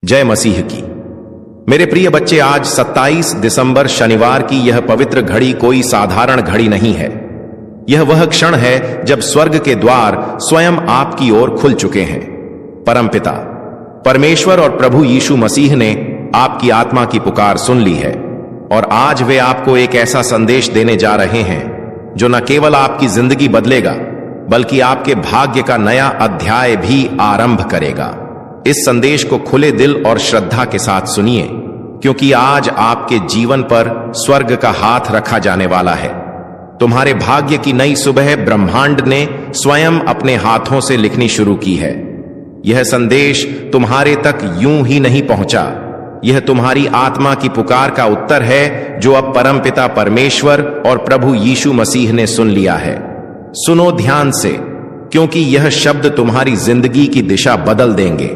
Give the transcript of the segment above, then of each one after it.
जय मसीह की। मेरे प्रिय बच्चे, आज 27 दिसंबर शनिवार की यह पवित्र घड़ी कोई साधारण घड़ी नहीं है। यह वह क्षण है जब स्वर्ग के द्वार स्वयं आपकी ओर खुल चुके हैं। परमपिता परमेश्वर और प्रभु यीशु मसीह ने आपकी आत्मा की पुकार सुन ली है और आज वे आपको एक ऐसा संदेश देने जा रहे हैं जो न केवल आपकी जिंदगी बदलेगा बल्कि आपके भाग्य का नया अध्याय भी आरंभ करेगा। इस संदेश को खुले दिल और श्रद्धा के साथ सुनिए, क्योंकि आज आपके जीवन पर स्वर्ग का हाथ रखा जाने वाला है। तुम्हारे भाग्य की नई सुबह ब्रह्मांड ने स्वयं अपने हाथों से लिखनी शुरू की है। यह संदेश तुम्हारे तक यूं ही नहीं पहुंचा, यह तुम्हारी आत्मा की पुकार का उत्तर है जो अब परमपिता परमेश्वर और प्रभु यीशु मसीह ने सुन लिया है। सुनो ध्यान से, क्योंकि यह शब्द तुम्हारी जिंदगी की दिशा बदल देंगे।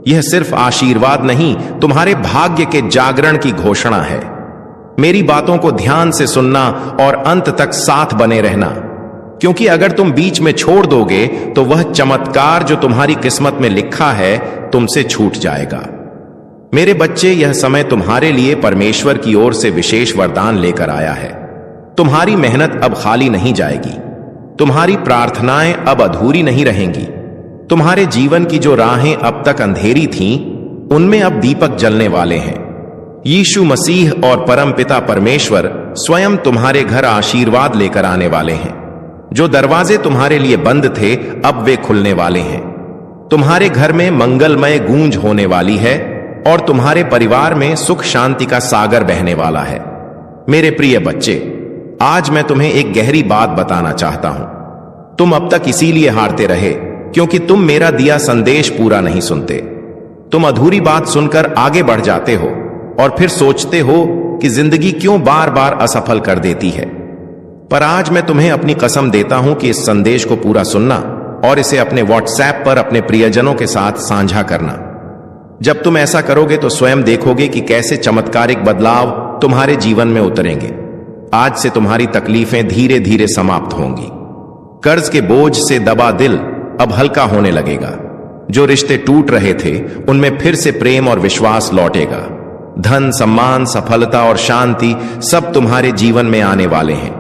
यह सिर्फ आशीर्वाद नहीं, तुम्हारे भाग्य के जागरण की घोषणा है। मेरी बातों को ध्यान से सुनना और अंत तक साथ बने रहना, क्योंकि अगर तुम बीच में छोड़ दोगे तो वह चमत्कार जो तुम्हारी किस्मत में लिखा है तुमसे छूट जाएगा। मेरे बच्चे, यह समय तुम्हारे लिए परमेश्वर की ओर से विशेष वरदान लेकर आया है। तुम्हारी मेहनत अब खाली नहीं जाएगी, तुम्हारी प्रार्थनाएं अब अधूरी नहीं रहेंगी। तुम्हारे जीवन की जो राहें अब तक अंधेरी थीं, उनमें अब दीपक जलने वाले हैं। यीशु मसीह और परमपिता परमेश्वर स्वयं तुम्हारे घर आशीर्वाद लेकर आने वाले हैं। जो दरवाजे तुम्हारे लिए बंद थे, अब वे खुलने वाले हैं। तुम्हारे घर में मंगलमय गूंज होने वाली है और तुम्हारे परिवार में सुख शांति का सागर बहने वाला है। मेरे प्रिय बच्चे, आज मैं तुम्हें एक गहरी बात बताना चाहता हूं। तुम अब तक इसीलिए हारते रहे क्योंकि तुम मेरा दिया संदेश पूरा नहीं सुनते। तुम अधूरी बात सुनकर आगे बढ़ जाते हो और फिर सोचते हो कि जिंदगी क्यों बार बार असफल कर देती है। पर आज मैं तुम्हें अपनी कसम देता हूं कि इस संदेश को पूरा सुनना और इसे अपने व्हाट्सएप पर अपने प्रियजनों के साथ साझा करना। जब तुम ऐसा करोगे तो स्वयं देखोगे कि कैसे चमत्कारिक बदलाव तुम्हारे जीवन में उतरेंगे। आज से तुम्हारी तकलीफें धीरे धीरे समाप्त होंगी। कर्ज के बोझ से दबा दिल अब हल्का होने लगेगा। जो रिश्ते टूट रहे थे, उनमें फिर से प्रेम और विश्वास लौटेगा। धन, सम्मान, सफलता और शांति सब तुम्हारे जीवन में आने वाले हैं।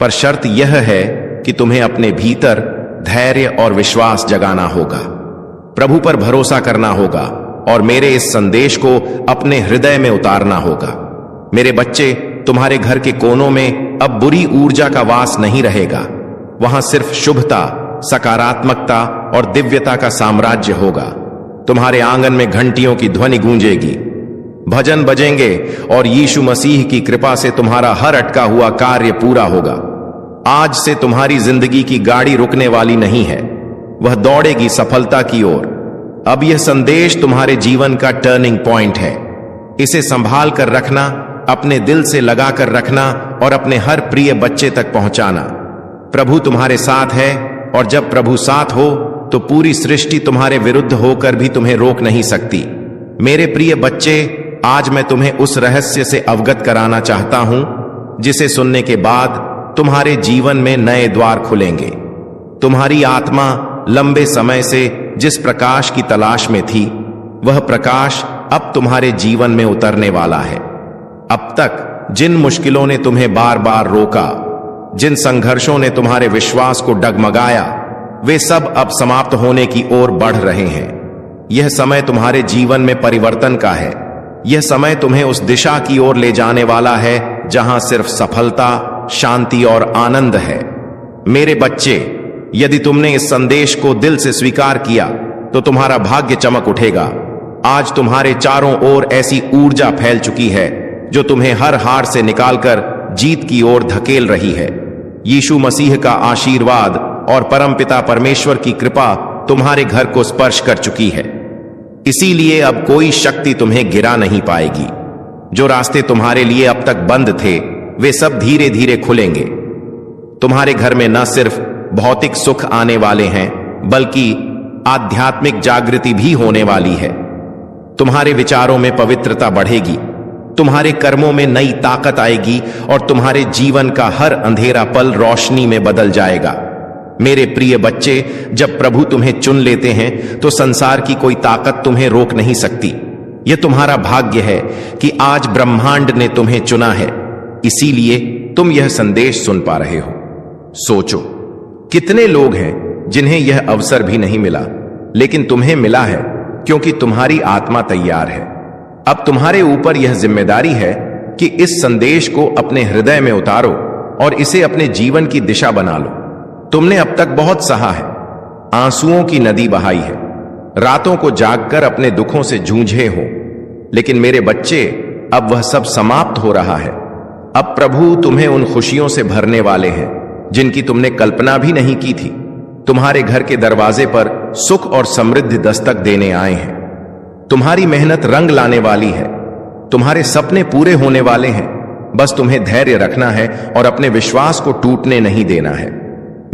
पर शर्त यह है कि तुम्हें अपने भीतर धैर्य और विश्वास जगाना होगा, प्रभु पर भरोसा करना होगा और मेरे इस संदेश को अपने हृदय में उतारना होगा। मेरे बच्चे, तुम्हारे घर के कोनों में अब बुरी ऊर्जा का वास नहीं रहेगा। वहां सिर्फ शुभता, सकारात्मकता और दिव्यता का साम्राज्य होगा। तुम्हारे आंगन में घंटियों की ध्वनि गूंजेगी, भजन बजेंगे और यीशु मसीह की कृपा से तुम्हारा हर अटका हुआ कार्य पूरा होगा। आज से तुम्हारी जिंदगी की गाड़ी रुकने वाली नहीं है, वह दौड़ेगी सफलता की ओर। अब यह संदेश तुम्हारे जीवन का टर्निंग पॉइंट है। इसे संभाल कर रखना, अपने दिल से लगा कर रखना और अपने हर प्रिय बच्चे तक पहुंचाना। प्रभु तुम्हारे साथ है और जब प्रभु साथ हो तो पूरी सृष्टि तुम्हारे विरुद्ध होकर भी तुम्हें रोक नहीं सकती। मेरे प्रिय बच्चे, आज मैं तुम्हें उस रहस्य से अवगत कराना चाहता हूं जिसे सुनने के बाद तुम्हारे जीवन में नए द्वार खुलेंगे। तुम्हारी आत्मा लंबे समय से जिस प्रकाश की तलाश में थी, वह प्रकाश अब तुम्हारे जीवन में उतरने वाला है। अब तक जिन मुश्किलों ने तुम्हें बार बार रोका, जिन संघर्षों ने तुम्हारे विश्वास को डगमगाया, वे सब अब समाप्त होने की ओर बढ़ रहे हैं। यह समय तुम्हारे जीवन में परिवर्तन का है। यह समय तुम्हें उस दिशा की ओर ले जाने वाला है जहां सिर्फ सफलता, शांति और आनंद है। मेरे बच्चे, यदि तुमने इस संदेश को दिल से स्वीकार किया तो तुम्हारा भाग्य चमक उठेगा। आज तुम्हारे चारों ओर ऐसी ऊर्जा फैल चुकी है जो तुम्हें हर हार से निकालकर जीत की ओर धकेल रही है। यीशु मसीह का आशीर्वाद और परमपिता परमेश्वर की कृपा तुम्हारे घर को स्पर्श कर चुकी है। इसीलिए अब कोई शक्ति तुम्हें गिरा नहीं पाएगी। जो रास्ते तुम्हारे लिए अब तक बंद थे, वे सब धीरे धीरे खुलेंगे। तुम्हारे घर में न सिर्फ भौतिक सुख आने वाले हैं, बल्कि आध्यात्मिक जागृति भी होने वाली है। तुम्हारे विचारों में पवित्रता बढ़ेगी, तुम्हारे कर्मों में नई ताकत आएगी और तुम्हारे जीवन का हर अंधेरा पल रोशनी में बदल जाएगा। मेरे प्रिय बच्चे, जब प्रभु तुम्हें चुन लेते हैं तो संसार की कोई ताकत तुम्हें रोक नहीं सकती। यह तुम्हारा भाग्य है कि आज ब्रह्मांड ने तुम्हें चुना है, इसीलिए तुम यह संदेश सुन पा रहे हो। सोचो, कितने लोग हैं जिन्हें यह अवसर भी नहीं मिला, लेकिन तुम्हें मिला है क्योंकि तुम्हारी आत्मा तैयार है। अब तुम्हारे ऊपर यह जिम्मेदारी है कि इस संदेश को अपने हृदय में उतारो और इसे अपने जीवन की दिशा बना लो। तुमने अब तक बहुत सहा है, आंसुओं की नदी बहाई है, रातों को जागकर अपने दुखों से जूझे हो, लेकिन मेरे बच्चे, अब वह सब समाप्त हो रहा है। अब प्रभु तुम्हें उन खुशियों से भरने वाले हैं जिनकी तुमने कल्पना भी नहीं की थी। तुम्हारे घर के दरवाजे पर सुख और समृद्धि दस्तक देने आए हैं। तुम्हारी मेहनत रंग लाने वाली है, तुम्हारे सपने पूरे होने वाले हैं। बस तुम्हें धैर्य रखना है और अपने विश्वास को टूटने नहीं देना है।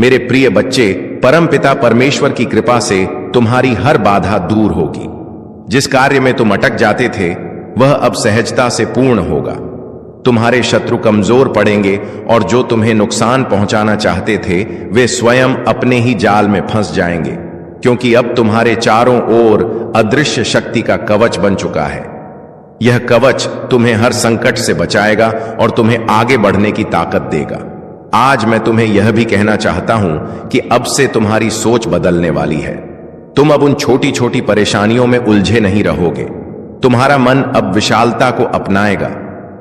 मेरे प्रिय बच्चे, परमपिता परमेश्वर की कृपा से तुम्हारी हर बाधा दूर होगी। जिस कार्य में तुम अटक जाते थे वह अब सहजता से पूर्ण होगा। तुम्हारे शत्रु कमजोर पड़ेंगे और जो तुम्हें नुकसान पहुंचाना चाहते थे वे स्वयं अपने ही जाल में फंस जाएंगे, क्योंकि अब तुम्हारे चारों ओर अदृश्य शक्ति का कवच बन चुका है। यह कवच तुम्हें हर संकट से बचाएगा और तुम्हें आगे बढ़ने की ताकत देगा। आज मैं तुम्हें यह भी कहना चाहता हूं कि अब से तुम्हारी सोच बदलने वाली है। तुम अब उन छोटी छोटी परेशानियों में उलझे नहीं रहोगे। तुम्हारा मन अब विशालता को अपनाएगा।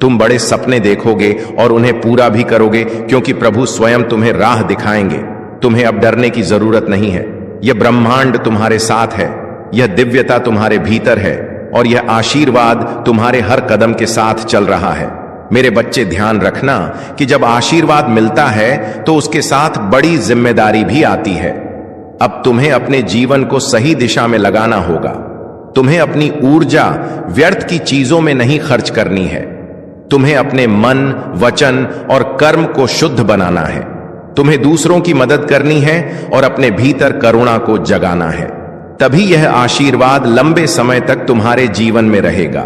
तुम बड़े सपने देखोगे और उन्हें पूरा भी करोगे, क्योंकि प्रभु स्वयं तुम्हें राह दिखाएंगे। तुम्हें अब डरने की जरूरत नहीं है। यह ब्रह्मांड तुम्हारे साथ है, यह दिव्यता तुम्हारे भीतर है और यह आशीर्वाद तुम्हारे हर कदम के साथ चल रहा है। मेरे बच्चे, ध्यान रखना कि जब आशीर्वाद मिलता है तो उसके साथ बड़ी जिम्मेदारी भी आती है। अब तुम्हें अपने जीवन को सही दिशा में लगाना होगा। तुम्हें अपनी ऊर्जा व्यर्थ की चीजों में नहीं खर्च करनी है। तुम्हें अपने मन, वचन और कर्म को शुद्ध बनाना है। तुम्हें दूसरों की मदद करनी है और अपने भीतर करुणा को जगाना है। तभी यह आशीर्वाद लंबे समय तक तुम्हारे जीवन में रहेगा।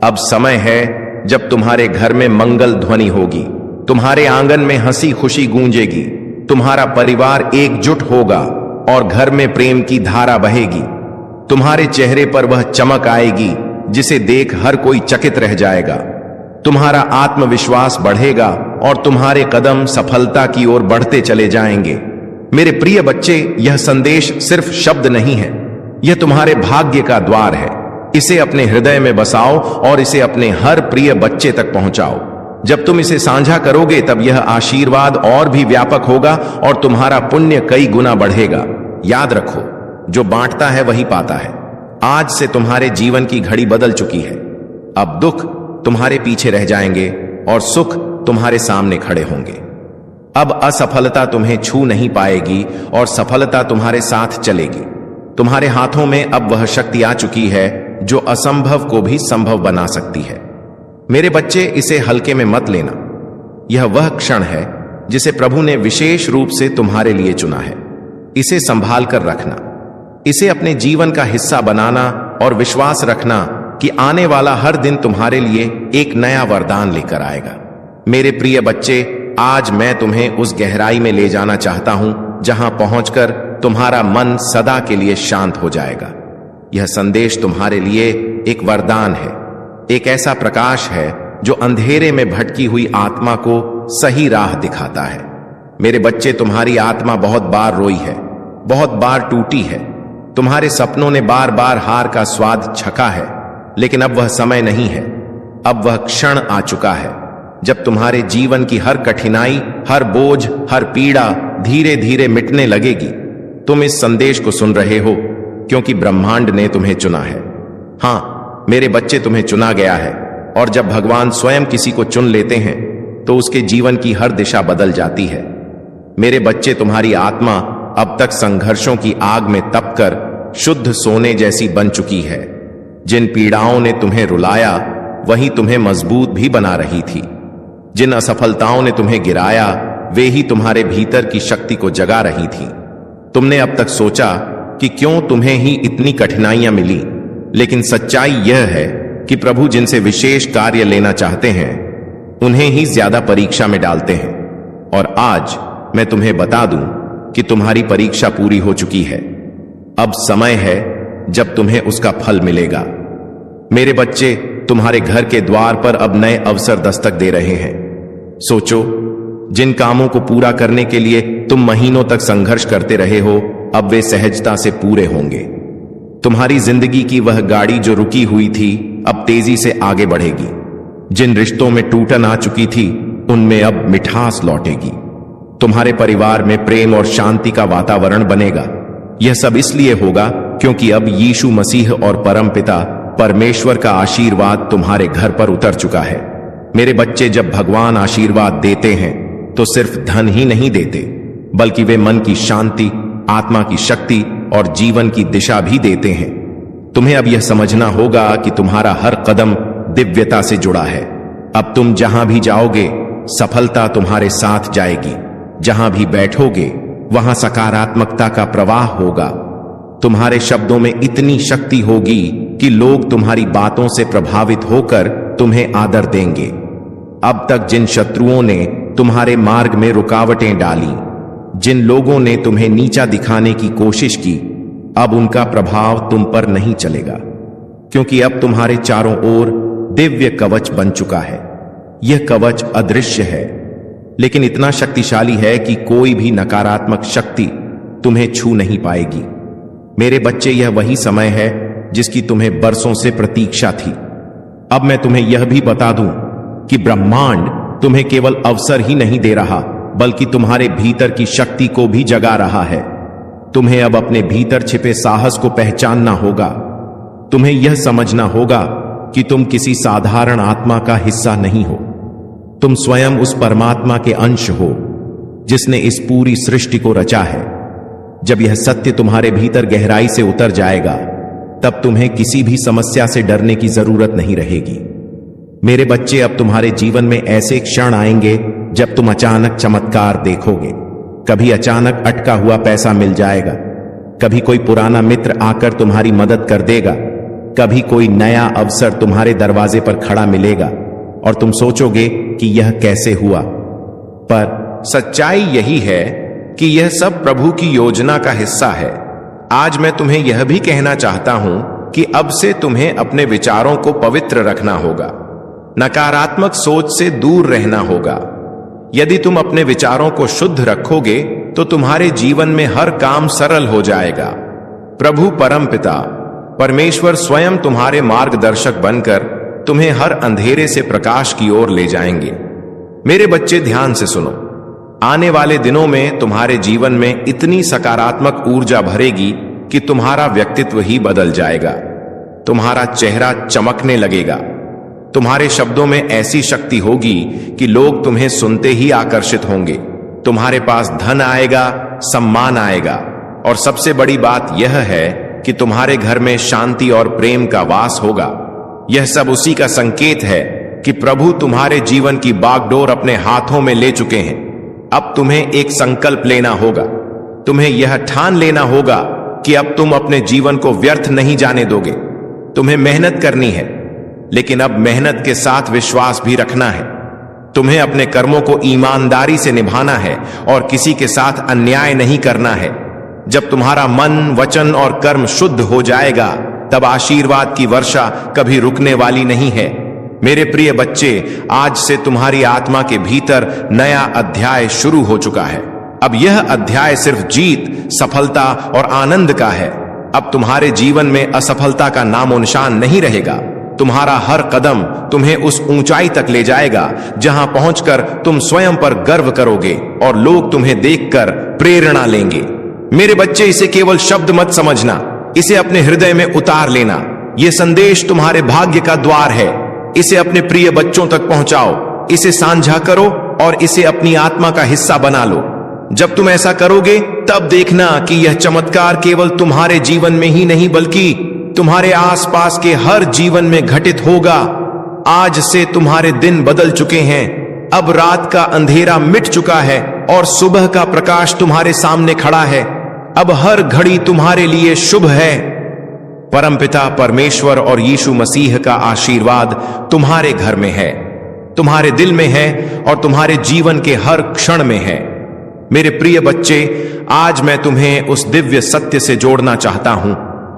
अब समय है जब तुम्हारे घर में मंगल ध्वनि होगी, तुम्हारे आंगन में हंसी खुशी गूंजेगी, तुम्हारा परिवार एकजुट होगा और घर में प्रेम की धारा बहेगी। तुम्हारे चेहरे पर वह चमक आएगी जिसे देख हर कोई चकित रह जाएगा। तुम्हारा आत्मविश्वास बढ़ेगा और तुम्हारे कदम सफलता की ओर बढ़ते चले जाएंगे। मेरे प्रिय बच्चे, यह संदेश सिर्फ शब्द नहीं है, यह तुम्हारे भाग्य का द्वार है। इसे अपने हृदय में बसाओ और इसे अपने हर प्रिय बच्चे तक पहुंचाओ। जब तुम इसे साझा करोगे तब यह आशीर्वाद और भी व्यापक होगा और तुम्हारा पुण्य कई गुना बढ़ेगा। याद रखो, जो बांटता है वही पाता है। आज से तुम्हारे जीवन की घड़ी बदल चुकी है। अब दुख तुम्हारे पीछे रह जाएंगे और सुख तुम्हारे सामने खड़े होंगे। अब असफलता तुम्हें छू नहीं पाएगी और सफलता तुम्हारे साथ चलेगी। तुम्हारे हाथों में अब वह शक्ति आ चुकी है जो असंभव को भी संभव बना सकती है। मेरे बच्चे, इसे हल्के में मत लेना। यह वह क्षण है जिसे प्रभु ने विशेष रूप से तुम्हारे लिए चुना है। इसे संभाल कर रखना, इसे अपने जीवन का हिस्सा बनाना और विश्वास रखना कि आने वाला हर दिन तुम्हारे लिए एक नया वरदान लेकर आएगा। मेरे प्रिय बच्चे, आज मैं तुम्हें उस गहराई में ले जाना चाहता हूं जहां पहुंचकर तुम्हारा मन सदा के लिए शांत हो जाएगा। यह संदेश तुम्हारे लिए एक वरदान है, एक ऐसा प्रकाश है जो अंधेरे में भटकी हुई आत्मा को सही राह दिखाता है। मेरे बच्चे, तुम्हारी आत्मा बहुत बार रोई है, बहुत बार टूटी है। तुम्हारे सपनों ने बार बार हार का स्वाद चखा है, लेकिन अब वह समय नहीं है। अब वह क्षण आ चुका है जब तुम्हारे जीवन की हर कठिनाई, हर बोझ, हर पीड़ा धीरे धीरे मिटने लगेगी। तुम इस संदेश को सुन रहे हो क्योंकि ब्रह्मांड ने तुम्हें चुना है। हां मेरे बच्चे, तुम्हें चुना गया है और जब भगवान स्वयं किसी को चुन लेते हैं तो उसके जीवन की हर दिशा बदल जाती है। मेरे बच्चे, तुम्हारी आत्मा अब तक संघर्षों की आग में तपकर शुद्ध सोने जैसी बन चुकी है। जिन पीड़ाओं ने तुम्हें रुलाया वही तुम्हें मजबूत भी बना रही थी। जिन असफलताओं ने तुम्हें गिराया वे ही तुम्हारे भीतर की शक्ति को जगा रही थी। तुमने अब तक सोचा कि क्यों तुम्हें ही इतनी कठिनाइयां मिली, लेकिन सच्चाई यह है कि प्रभु जिनसे विशेष कार्य लेना चाहते हैं उन्हें ही ज्यादा परीक्षा में डालते हैं। और आज मैं तुम्हें बता दूं कि तुम्हारी परीक्षा पूरी हो चुकी है। अब समय है जब तुम्हें उसका फल मिलेगा। मेरे बच्चे, तुम्हारे घर के द्वार पर अब नए अवसर दस्तक दे रहे हैं। सोचो, जिन कामों को पूरा करने के लिए तुम महीनों तक संघर्ष करते रहे हो, अब वे सहजता से पूरे होंगे। तुम्हारी जिंदगी की वह गाड़ी जो रुकी हुई थी, अब तेजी से आगे बढ़ेगी। जिन रिश्तों में टूटन आ चुकी थी, उनमें अब मिठास लौटेगी। तुम्हारे परिवार में प्रेम और शांति का वातावरण बनेगा। यह सब इसलिए होगा क्योंकि अब यीशु मसीह और परमपिता परमेश्वर का आशीर्वाद तुम्हारे घर पर उतर चुका है। मेरे बच्चे, जब भगवान आशीर्वाद देते हैं तो सिर्फ धन ही नहीं देते, बल्कि वे मन की शांति, आत्मा की शक्ति और जीवन की दिशा भी देते हैं। तुम्हें अब यह समझना होगा कि तुम्हारा हर कदम दिव्यता से जुड़ा है। अब तुम जहां भी जाओगे, सफलता तुम्हारे साथ जाएगी। जहां भी बैठोगे, वहां सकारात्मकता का प्रवाह होगा। तुम्हारे शब्दों में इतनी शक्ति होगी कि लोग तुम्हारी बातों से प्रभावित होकर तुम्हें आदर देंगे। अब तक जिन शत्रुओं ने तुम्हारे मार्ग में रुकावटें डाली, जिन लोगों ने तुम्हें नीचा दिखाने की कोशिश की, अब उनका प्रभाव तुम पर नहीं चलेगा, क्योंकि अब तुम्हारे चारों ओर दिव्य कवच बन चुका है। यह कवच अदृश्य है, लेकिन इतना शक्तिशाली है कि कोई भी नकारात्मक शक्ति तुम्हें छू नहीं पाएगी। मेरे बच्चे, यह वही समय है जिसकी तुम्हें बरसों से प्रतीक्षा थी। अब मैं तुम्हें यह भी बता दूं कि ब्रह्मांड तुम्हें केवल अवसर ही नहीं दे रहा, बल्कि तुम्हारे भीतर की शक्ति को भी जगा रहा है। तुम्हें अब अपने भीतर छिपे साहस को पहचानना होगा। तुम्हें यह समझना होगा कि तुम किसी साधारण आत्मा का हिस्सा नहीं हो। तुम स्वयं उस परमात्मा के अंश हो जिसने इस पूरी सृष्टि को रचा है। जब यह सत्य तुम्हारे भीतर गहराई से उतर जाएगा, तब तुम्हें किसी भी समस्या से डरने की जरूरत नहीं रहेगी। मेरे बच्चे, अब तुम्हारे जीवन में ऐसे क्षण आएंगे जब तुम अचानक चमत्कार देखोगे। कभी अचानक अटका हुआ पैसा मिल जाएगा, कभी कोई पुराना मित्र आकर तुम्हारी मदद कर देगा, कभी कोई नया अवसर तुम्हारे दरवाजे पर खड़ा मिलेगा और तुम सोचोगे कि यह कैसे हुआ। पर सच्चाई यही है कि यह सब प्रभु की योजना का हिस्सा है। आज मैं तुम्हें यह भी कहना चाहता हूं कि अब से तुम्हें अपने विचारों को पवित्र रखना होगा, नकारात्मक सोच से दूर रहना होगा। यदि तुम अपने विचारों को शुद्ध रखोगे तो तुम्हारे जीवन में हर काम सरल हो जाएगा। प्रभु परमपिता परमेश्वर स्वयं तुम्हारे मार्गदर्शक बनकर तुम्हें हर अंधेरे से प्रकाश की ओर ले जाएंगे। मेरे बच्चे, ध्यान से सुनो। आने वाले दिनों में तुम्हारे जीवन में इतनी सकारात्मक ऊर्जा भरेगी कि तुम्हारा व्यक्तित्व ही बदल जाएगा। तुम्हारा चेहरा चमकने लगेगा। तुम्हारे शब्दों में ऐसी शक्ति होगी कि लोग तुम्हें सुनते ही आकर्षित होंगे। तुम्हारे पास धन आएगा, सम्मान आएगा, और सबसे बड़ी बात यह है कि तुम्हारे घर में शांति और प्रेम का वास होगा। यह सब उसी का संकेत है कि प्रभु तुम्हारे जीवन की बागडोर अपने हाथों में ले चुके हैं। अब तुम्हें एक संकल्प लेना होगा। तुम्हें यह ठान लेना होगा कि अब तुम अपने जीवन को व्यर्थ नहीं जाने दोगे। तुम्हें मेहनत करनी है, लेकिन अब मेहनत के साथ विश्वास भी रखना है। तुम्हें अपने कर्मों को ईमानदारी से निभाना है और किसी के साथ अन्याय नहीं करना है। जब तुम्हारा मन, वचन और कर्म शुद्ध हो जाएगा, तब आशीर्वाद की वर्षा कभी रुकने वाली नहीं है। मेरे प्रिय बच्चे, आज से तुम्हारी आत्मा के भीतर नया अध्याय शुरू हो चुका है। अब यह अध्याय सिर्फ जीत, सफलता और आनंद का है। अब तुम्हारे जीवन में असफलता का नामो निशान नहीं रहेगा। तुम्हारा हर कदम तुम्हें उस ऊंचाई तक ले जाएगा जहां पहुंचकर तुम स्वयं पर गर्व करोगे और लोग तुम्हें देखकर प्रेरणा लेंगे। मेरे बच्चे, इसे केवल शब्द मत समझना, इसे अपने हृदय में उतार लेना। यह संदेश तुम्हारे भाग्य का द्वार है। इसे अपने प्रिय बच्चों तक पहुंचाओ, इसे साझा करो और इसे अपनी आत्मा का हिस्सा बना लो। जब तुम ऐसा करोगे, तब देखना कि यह चमत्कार केवल तुम्हारे जीवन में ही नहीं, बल्कि तुम्हारे आसपास के हर जीवन में घटित होगा। आज से तुम्हारे दिन बदल चुके हैं। अब रात का अंधेरा मिट चुका है और सुबह का प्रकाश तुम्हारे सामने खड़ा है। अब हर घड़ी तुम्हारे लिए शुभ है। परमपिता परमेश्वर और यीशु मसीह का आशीर्वाद तुम्हारे घर में है, तुम्हारे दिल में है और तुम्हारे जीवन के हर क्षण में है। मेरे प्रिय बच्चे, आज मैं तुम्हें उस दिव्य सत्य से जोड़ना चाहता हूं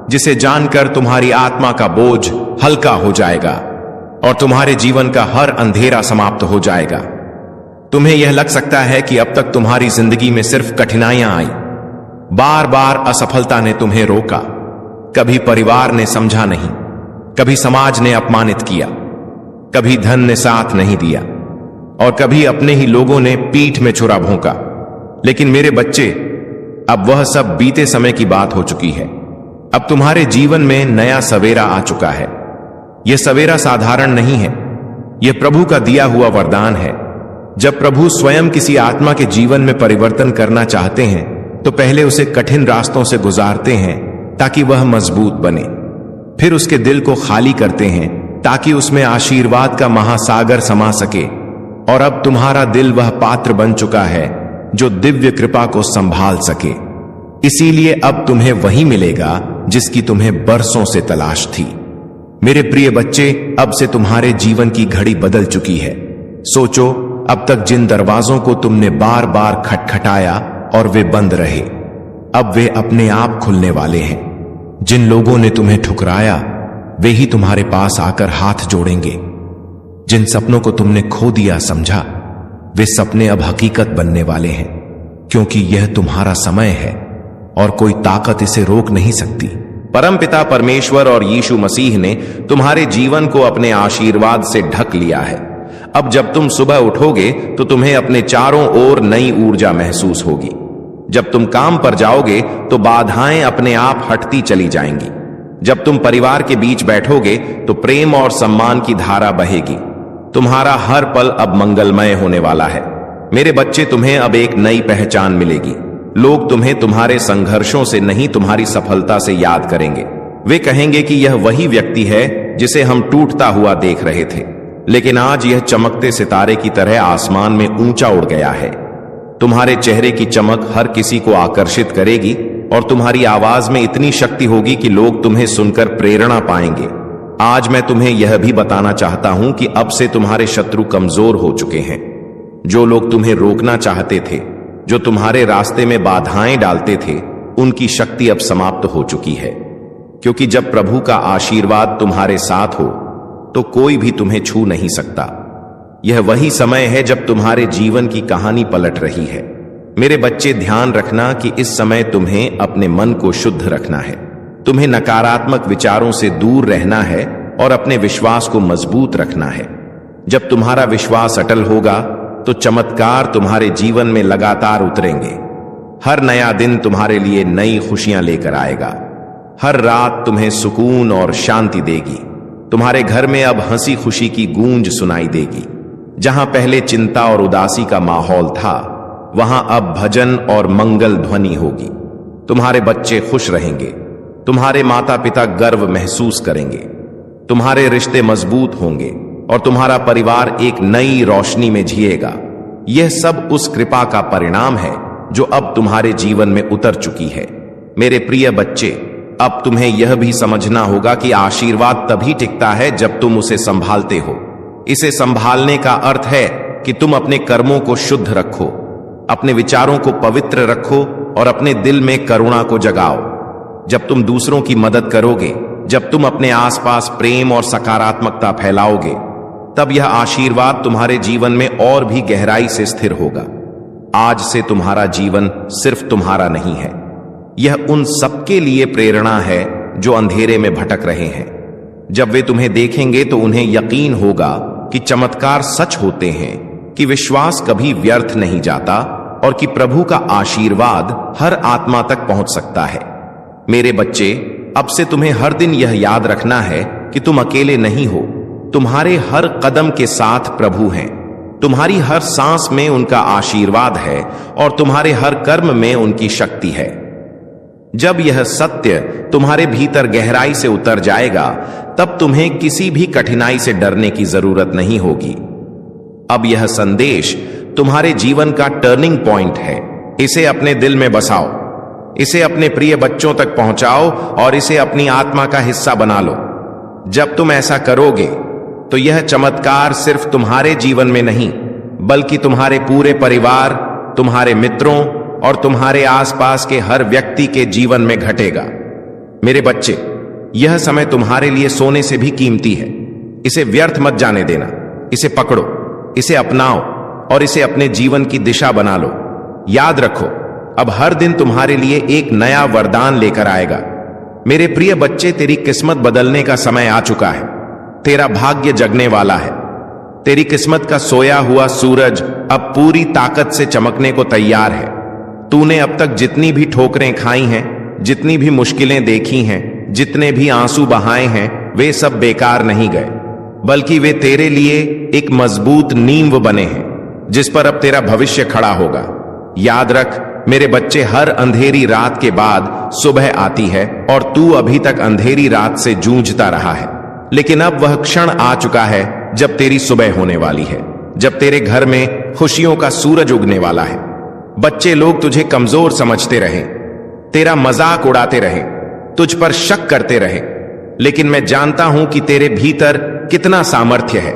जिसे जानकर तुम्हारी आत्मा का बोझ हल्का हो जाएगा और तुम्हारे जीवन का हर अंधेरा समाप्त हो जाएगा। तुम्हें यह लग सकता है कि अब तक तुम्हारी जिंदगी में सिर्फ कठिनाइयां आई, बार बार असफलता ने तुम्हें रोका, कभी परिवार ने समझा नहीं, कभी समाज ने अपमानित किया, कभी धन ने साथ नहीं दिया और कभी अपने ही लोगों ने पीठ में छुरा भोंका। लेकिन मेरे बच्चे, अब वह सब बीते समय की बात हो चुकी है। अब तुम्हारे जीवन में नया सवेरा आ चुका है। यह सवेरा साधारण नहीं है, यह प्रभु का दिया हुआ वरदान है। जब प्रभु स्वयं किसी आत्मा के जीवन में परिवर्तन करना चाहते हैं तो पहले उसे कठिन रास्तों से गुजारते हैं ताकि वह मजबूत बने। फिर उसके दिल को खाली करते हैं ताकि उसमें आशीर्वाद का महासागर समा सके। और अब तुम्हारा दिल वह पात्र बन चुका है जो दिव्य कृपा को संभाल सके। इसीलिए अब तुम्हें वही मिलेगा जिसकी तुम्हें बरसों से तलाश थी। मेरे प्रिय बच्चे, अब से तुम्हारे जीवन की घड़ी बदल चुकी है। सोचो, अब तक जिन दरवाजों को तुमने बार बार खटखटाया और वे बंद रहे, अब वे अपने आप खुलने वाले हैं। जिन लोगों ने तुम्हें ठुकराया, वे ही तुम्हारे पास आकर हाथ जोड़ेंगे। जिन सपनों को तुमने खो दिया समझा, वे सपने अब हकीकत बनने वाले हैं, क्योंकि यह तुम्हारा समय है और कोई ताकत इसे रोक नहीं सकती। परमपिता परमेश्वर और यीशु मसीह ने तुम्हारे जीवन को अपने आशीर्वाद से ढक लिया है। अब जब तुम सुबह उठोगे तो तुम्हें अपने चारों ओर नई ऊर्जा महसूस होगी। जब तुम काम पर जाओगे तो बाधाएं अपने आप हटती चली जाएंगी। जब तुम परिवार के बीच बैठोगे तो प्रेम और सम्मान की धारा बहेगी। तुम्हारा हर पल अब मंगलमय होने वाला है। मेरे बच्चे, तुम्हें अब एक नई पहचान मिलेगी। लोग तुम्हें तुम्हारे संघर्षों से नहीं, तुम्हारी सफलता से याद करेंगे। वे कहेंगे कि यह वही व्यक्ति है जिसे हम टूटता हुआ देख रहे थे, लेकिन आज यह चमकते सितारे की तरह आसमान में ऊंचा उड़ गया है। तुम्हारे चेहरे की चमक हर किसी को आकर्षित करेगी और तुम्हारी आवाज में इतनी शक्ति होगी कि लोग तुम्हें सुनकर प्रेरणा पाएंगे। आज मैं तुम्हें यह भी बताना चाहता हूं कि अब से तुम्हारे शत्रु कमजोर हो चुके हैं। जो लोग तुम्हें रोकना चाहते थे, जो तुम्हारे रास्ते में बाधाएं डालते थे, उनकी शक्ति अब समाप्त हो चुकी है। क्योंकि जब प्रभु का आशीर्वाद तुम्हारे साथ हो तो कोई भी तुम्हें छू नहीं सकता। यह वही समय है जब तुम्हारे जीवन की कहानी पलट रही है। मेरे बच्चे, ध्यान रखना कि इस समय तुम्हें अपने मन को शुद्ध रखना है। तुम्हें नकारात्मक विचारों से दूर रहना है और अपने विश्वास को मजबूत रखना है। जब तुम्हारा विश्वास अटल होगा तो चमत्कार तुम्हारे जीवन में लगातार उतरेंगे। हर नया दिन तुम्हारे लिए नई खुशियां लेकर आएगा। हर रात तुम्हें सुकून और शांति देगी। तुम्हारे घर में अब हंसी खुशी की गूंज सुनाई देगी। जहां पहले चिंता और उदासी का माहौल था, वहां अब भजन और मंगल ध्वनि होगी। तुम्हारे बच्चे खुश रहेंगे। तुम्हारे माता पिता गर्व महसूस करेंगे। तुम्हारे रिश्ते मजबूत होंगे और तुम्हारा परिवार एक नई रोशनी में जिएगा। यह सब उस कृपा का परिणाम है जो अब तुम्हारे जीवन में उतर चुकी है। मेरे प्रिय बच्चे, अब तुम्हें यह भी समझना होगा कि आशीर्वाद तभी टिकता है जब तुम उसे संभालते हो। इसे संभालने का अर्थ है कि तुम अपने कर्मों को शुद्ध रखो, अपने विचारों को पवित्र रखो और अपने दिल में करुणा को जगाओ। जब तुम दूसरों की मदद करोगे, जब तुम अपने आसपास प्रेम और सकारात्मकता फैलाओगे, तब यह आशीर्वाद तुम्हारे जीवन में और भी गहराई से स्थिर होगा। आज से तुम्हारा जीवन सिर्फ तुम्हारा नहीं है, यह उन सबके लिए प्रेरणा है जो अंधेरे में भटक रहे हैं। जब वे तुम्हें देखेंगे तो उन्हें यकीन होगा कि चमत्कार सच होते हैं, कि विश्वास कभी व्यर्थ नहीं जाता और कि प्रभु का आशीर्वाद हर आत्मा तक पहुंच सकता है। मेरे बच्चे, अब से तुम्हें हर दिन यह याद रखना है कि तुम अकेले नहीं हो। तुम्हारे हर कदम के साथ प्रभु हैं। तुम्हारी हर सांस में उनका आशीर्वाद है और तुम्हारे हर कर्म में उनकी शक्ति है। जब यह सत्य तुम्हारे भीतर गहराई से उतर जाएगा, तब तुम्हें किसी भी कठिनाई से डरने की जरूरत नहीं होगी। अब यह संदेश तुम्हारे जीवन का टर्निंग पॉइंट है। इसे अपने दिल में बसाओ, इसे अपने प्रिय बच्चों तक पहुंचाओ और इसे अपनी आत्मा का हिस्सा बना लो। जब तुम ऐसा करोगे तो यह चमत्कार सिर्फ तुम्हारे जीवन में नहीं, बल्कि तुम्हारे पूरे परिवार, तुम्हारे मित्रों और तुम्हारे आसपास के हर व्यक्ति के जीवन में घटेगा। मेरे बच्चे, यह समय तुम्हारे लिए सोने से भी कीमती है। इसे व्यर्थ मत जाने देना। इसे पकड़ो, इसे अपनाओ और इसे अपने जीवन की दिशा बना लो। याद रखो, अब हर दिन तुम्हारे लिए एक नया वरदान लेकर आएगा। मेरे प्रिय बच्चे, तेरी किस्मत बदलने का समय आ चुका है। तेरा भाग्य जगने वाला है। तेरी किस्मत का सोया हुआ सूरज अब पूरी ताकत से चमकने को तैयार है। तूने अब तक जितनी भी ठोकरें खाई हैं, जितनी भी मुश्किलें देखी हैं, जितने भी आंसू बहाए हैं, वे सब बेकार नहीं गए, बल्कि वे तेरे लिए एक मजबूत नींव बने हैं जिस पर अब तेरा भविष्य खड़ा होगा। याद रख मेरे बच्चे, हर अंधेरी रात के बाद सुबह आती है और तू अभी तक अंधेरी रात से जूझता रहा है। लेकिन अब वह क्षण आ चुका है जब तेरी सुबह होने वाली है, जब तेरे घर में खुशियों का सूरज उगने वाला है। बच्चे लोग तुझे कमजोर समझते रहे, तेरा मजाक उड़ाते रहे, तुझ पर शक करते रहे, लेकिन मैं जानता हूं कि तेरे भीतर कितना सामर्थ्य है।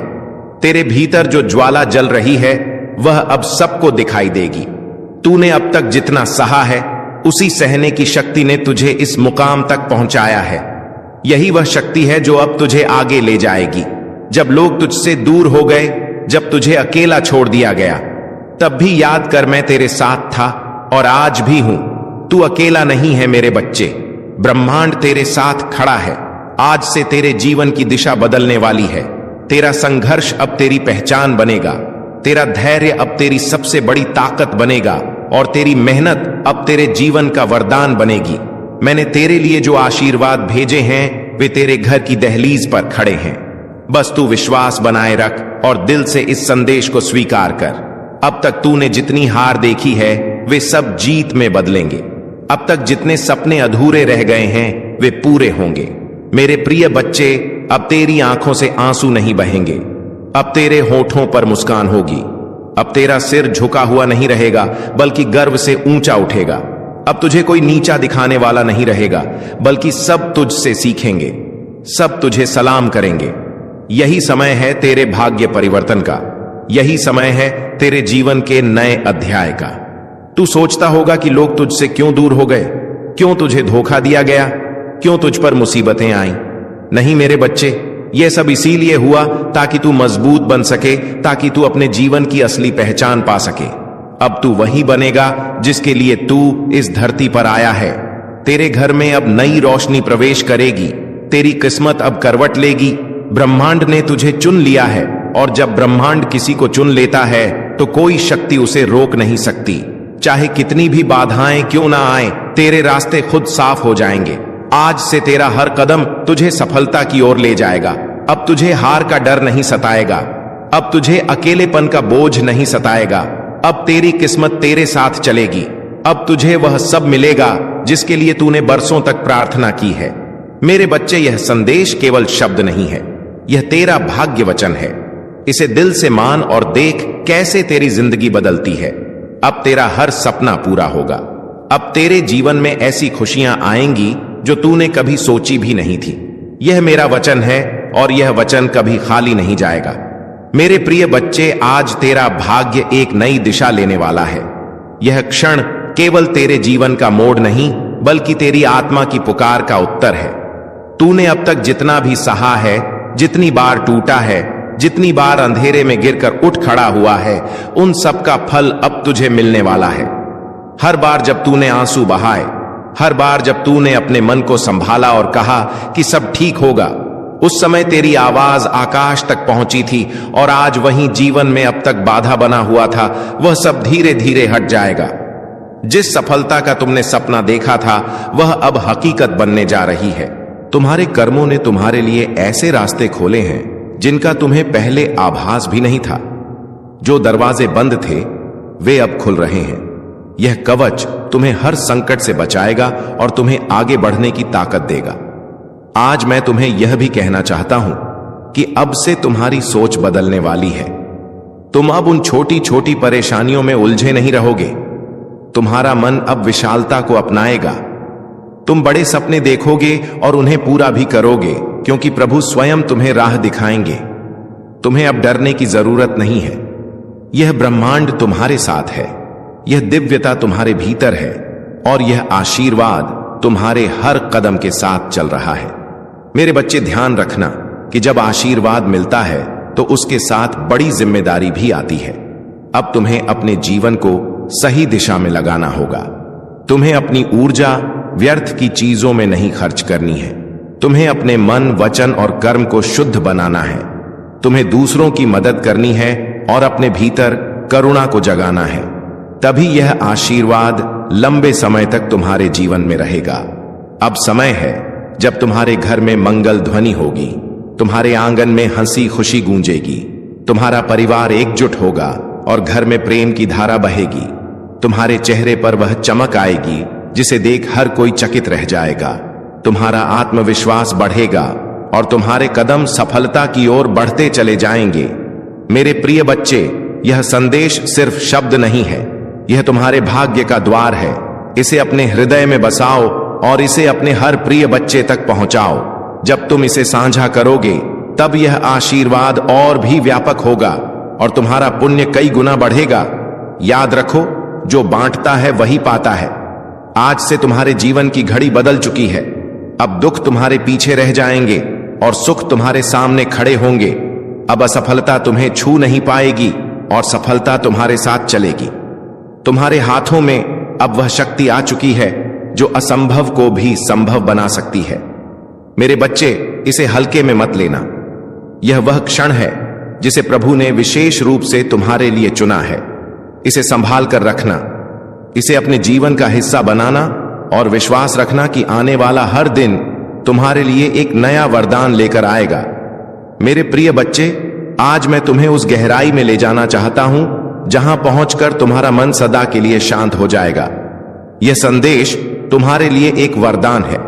तेरे भीतर जो ज्वाला जल रही है वह अब सबको दिखाई देगी। तूने अब तक जितना सहा है, उसी सहने की शक्ति ने तुझे इस मुकाम तक पहुंचाया है। यही वह शक्ति है जो अब तुझे आगे ले जाएगी। जब लोग तुझसे दूर हो गए, जब तुझे अकेला छोड़ दिया गया, तब भी याद कर मैं तेरे साथ था और आज भी हूं। तू अकेला नहीं है मेरे बच्चे, ब्रह्मांड तेरे साथ खड़ा है। आज से तेरे जीवन की दिशा बदलने वाली है। तेरा संघर्ष अब तेरी पहचान बनेगा, तेरा धैर्य अब तेरी सबसे बड़ी ताकत बनेगा और तेरी मेहनत अब तेरे जीवन का वरदान बनेगी। मैंने तेरे लिए जो आशीर्वाद भेजे हैं वे तेरे घर की दहलीज पर खड़े हैं। बस तू विश्वास बनाए रख और दिल से इस संदेश को स्वीकार कर। अब तक तूने जितनी हार देखी है वे सब जीत में बदलेंगे। अब तक जितने सपने अधूरे रह गए हैं वे पूरे होंगे। मेरे प्रिय बच्चे, अब तेरी आंखों से आंसू नहीं बहेंगे, अब तेरे होठों पर मुस्कान होगी। अब तेरा सिर झुका हुआ नहीं रहेगा, बल्कि गर्व से ऊंचा उठेगा। अब तुझे कोई नीचा दिखाने वाला नहीं रहेगा, बल्कि सब तुझसे सीखेंगे, सब तुझे सलाम करेंगे। यही समय है तेरे भाग्य परिवर्तन का। यही समय है तेरे जीवन के नए अध्याय का। तू सोचता होगा कि लोग तुझसे क्यों दूर हो गए, क्यों तुझे धोखा दिया गया, क्यों तुझ पर मुसीबतें आई। नहीं मेरे बच्चे, यह सब इसीलिए हुआ ताकि तू मजबूत बन सके, ताकि तू अपने जीवन की असली पहचान पा सके। अब तू वही बनेगा जिसके लिए तू इस धरती पर आया है। तेरे घर में अब नई रोशनी प्रवेश करेगी, तेरी किस्मत अब करवट लेगी। ब्रह्मांड ने तुझे चुन लिया है और जब ब्रह्मांड किसी को चुन लेता है तो कोई शक्ति उसे रोक नहीं सकती। चाहे कितनी भी बाधाएं क्यों ना आए, तेरे रास्ते खुद साफ हो जाएंगे। आज से तेरा हर कदम तुझे सफलता की ओर ले जाएगा। अब तुझे हार का डर नहीं सताएगा, अब तुझे अकेलेपन का बोझ नहीं सताएगा। अब तेरी किस्मत तेरे साथ चलेगी। अब तुझे वह सब मिलेगा जिसके लिए तूने बरसों तक प्रार्थना की है। मेरे बच्चे, यह संदेश केवल शब्द नहीं है, यह तेरा भाग्य वचन है। इसे दिल से मान और देख कैसे तेरी जिंदगी बदलती है। अब तेरा हर सपना पूरा होगा। अब तेरे जीवन में ऐसी खुशियां आएंगी जो तूने कभी सोची भी नहीं थी। यह मेरा वचन है और यह वचन कभी खाली नहीं जाएगा। मेरे प्रिय बच्चे, आज तेरा भाग्य एक नई दिशा लेने वाला है। यह क्षण केवल तेरे जीवन का मोड़ नहीं, बल्कि तेरी आत्मा की पुकार का उत्तर है। तूने अब तक जितना भी सहा है, जितनी बार टूटा है, जितनी बार अंधेरे में गिरकर उठ खड़ा हुआ है, उन सब का फल अब तुझे मिलने वाला है। हर बार जब तूने आंसू बहाए, हर बार जब तूने अपने मन को संभाला और कहा कि सब ठीक होगा, उस समय तेरी आवाज आकाश तक पहुंची थी और आज वहीं जीवन में अब तक बाधा बना हुआ था, वह सब धीरे धीरे हट जाएगा। जिस सफलता का तुमने सपना देखा था वह अब हकीकत बनने जा रही है। तुम्हारे कर्मों ने तुम्हारे लिए ऐसे रास्ते खोले हैं जिनका तुम्हें पहले आभास भी नहीं था। जो दरवाजे बंद थे वे अब खुल रहे हैं। यह कवच तुम्हें हर संकट से बचाएगा और तुम्हें आगे बढ़ने की ताकत देगा। आज मैं तुम्हें यह भी कहना चाहता हूं कि अब से तुम्हारी सोच बदलने वाली है। तुम अब उन छोटी छोटी परेशानियों में उलझे नहीं रहोगे। तुम्हारा मन अब विशालता को अपनाएगा। तुम बड़े सपने देखोगे और उन्हें पूरा भी करोगे, क्योंकि प्रभु स्वयं तुम्हें राह दिखाएंगे। तुम्हें अब डरने की जरूरत नहीं है। यह ब्रह्मांड तुम्हारे साथ है। यह दिव्यता तुम्हारे भीतर है और यह आशीर्वाद तुम्हारे हर कदम के साथ चल रहा है। मेरे बच्चे, ध्यान रखना कि जब आशीर्वाद मिलता है तो उसके साथ बड़ी जिम्मेदारी भी आती है। अब तुम्हें अपने जीवन को सही दिशा में लगाना होगा। तुम्हें अपनी ऊर्जा व्यर्थ की चीजों में नहीं खर्च करनी है। तुम्हें अपने मन, वचन और कर्म को शुद्ध बनाना है। तुम्हें दूसरों की मदद करनी है और अपने भीतर करुणा को जगाना है। तभी यह आशीर्वाद लंबे समय तक तुम्हारे जीवन में रहेगा। अब समय है जब तुम्हारे घर में मंगल ध्वनि होगी, तुम्हारे आंगन में हंसी खुशी गूंजेगी, तुम्हारा परिवार एकजुट होगा और घर में प्रेम की धारा बहेगी। तुम्हारे चेहरे पर वह चमक आएगी जिसे देख हर कोई चकित रह जाएगा। तुम्हारा आत्मविश्वास बढ़ेगा और तुम्हारे कदम सफलता की ओर बढ़ते चले जाएंगे। मेरे प्रिय बच्चे, यह संदेश सिर्फ शब्द नहीं है, यह तुम्हारे भाग्य का द्वार है। इसे अपने हृदय में बसाओ और इसे अपने हर प्रिय बच्चे तक पहुंचाओ। जब तुम इसे साझा करोगे तब यह आशीर्वाद और भी व्यापक होगा और तुम्हारा पुण्य कई गुना बढ़ेगा। याद रखो, जो बांटता है वही पाता है। आज से तुम्हारे जीवन की घड़ी बदल चुकी है। अब दुख तुम्हारे पीछे रह जाएंगे और सुख तुम्हारे सामने खड़े होंगे। अब असफलता तुम्हें छू नहीं पाएगी और सफलता तुम्हारे साथ चलेगी। तुम्हारे हाथों में अब वह शक्ति आ चुकी है जो असंभव को भी संभव बना सकती है। मेरे बच्चे, इसे हल्के में मत लेना। यह वह क्षण है जिसे प्रभु ने विशेष रूप से तुम्हारे लिए चुना है। इसे संभाल कर रखना, इसे अपने जीवन का हिस्सा बनाना और विश्वास रखना कि आने वाला हर दिन तुम्हारे लिए एक नया वरदान लेकर आएगा। मेरे प्रिय बच्चे, आज मैं तुम्हें उस गहराई में ले जाना चाहता हूं जहां पहुंचकर तुम्हारा मन सदा के लिए शांत हो जाएगा। यह संदेश तुम्हारे लिए एक वरदान है,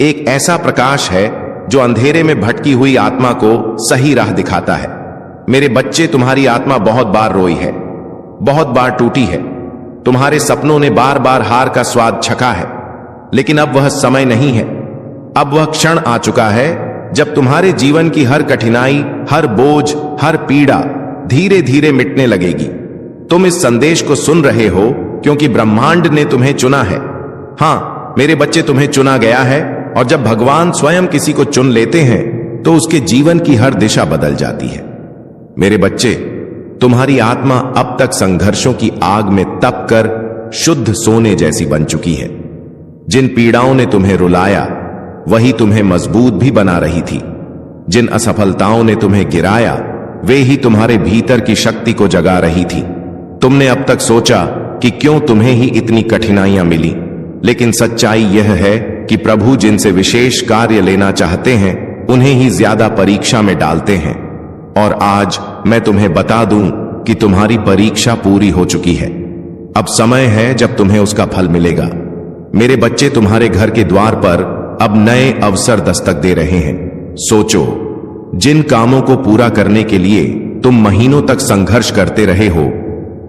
एक ऐसा प्रकाश है जो अंधेरे में भटकी हुई आत्मा को सही राह दिखाता है। मेरे बच्चे, तुम्हारी आत्मा बहुत बार रोई है, बहुत बार टूटी है। तुम्हारे सपनों ने बार बार हार का स्वाद चखा है, लेकिन अब वह समय नहीं है। अब वह क्षण आ चुका है जब तुम्हारे जीवन की हर कठिनाई, हर बोझ, हर पीड़ा धीरे धीरे मिटने लगेगी। तुम इस संदेश को सुन रहे हो क्योंकि ब्रह्मांड ने तुम्हें चुना है। हां मेरे बच्चे, तुम्हें चुना गया है और जब भगवान स्वयं किसी को चुन लेते हैं तो उसके जीवन की हर दिशा बदल जाती है। मेरे बच्चे, तुम्हारी आत्मा अब तक संघर्षों की आग में तप कर शुद्ध सोने जैसी बन चुकी है। जिन पीड़ाओं ने तुम्हें रुलाया वही तुम्हें मजबूत भी बना रही थी। जिन असफलताओं ने तुम्हें गिराया वे ही तुम्हारे भीतर की शक्ति को जगा रही थी। तुमने अब तक सोचा कि क्यों तुम्हें ही इतनी कठिनाइयां मिली, लेकिन सच्चाई यह है कि प्रभु जिनसे विशेष कार्य लेना चाहते हैं उन्हें ही ज्यादा परीक्षा में डालते हैं। और आज मैं तुम्हें बता दूं कि तुम्हारी परीक्षा पूरी हो चुकी है। अब समय है जब तुम्हें उसका फल मिलेगा। मेरे बच्चे, तुम्हारे घर के द्वार पर अब नए अवसर दस्तक दे रहे हैं। सोचो, जिन कामों को पूरा करने के लिए तुम महीनों तक संघर्ष करते रहे हो,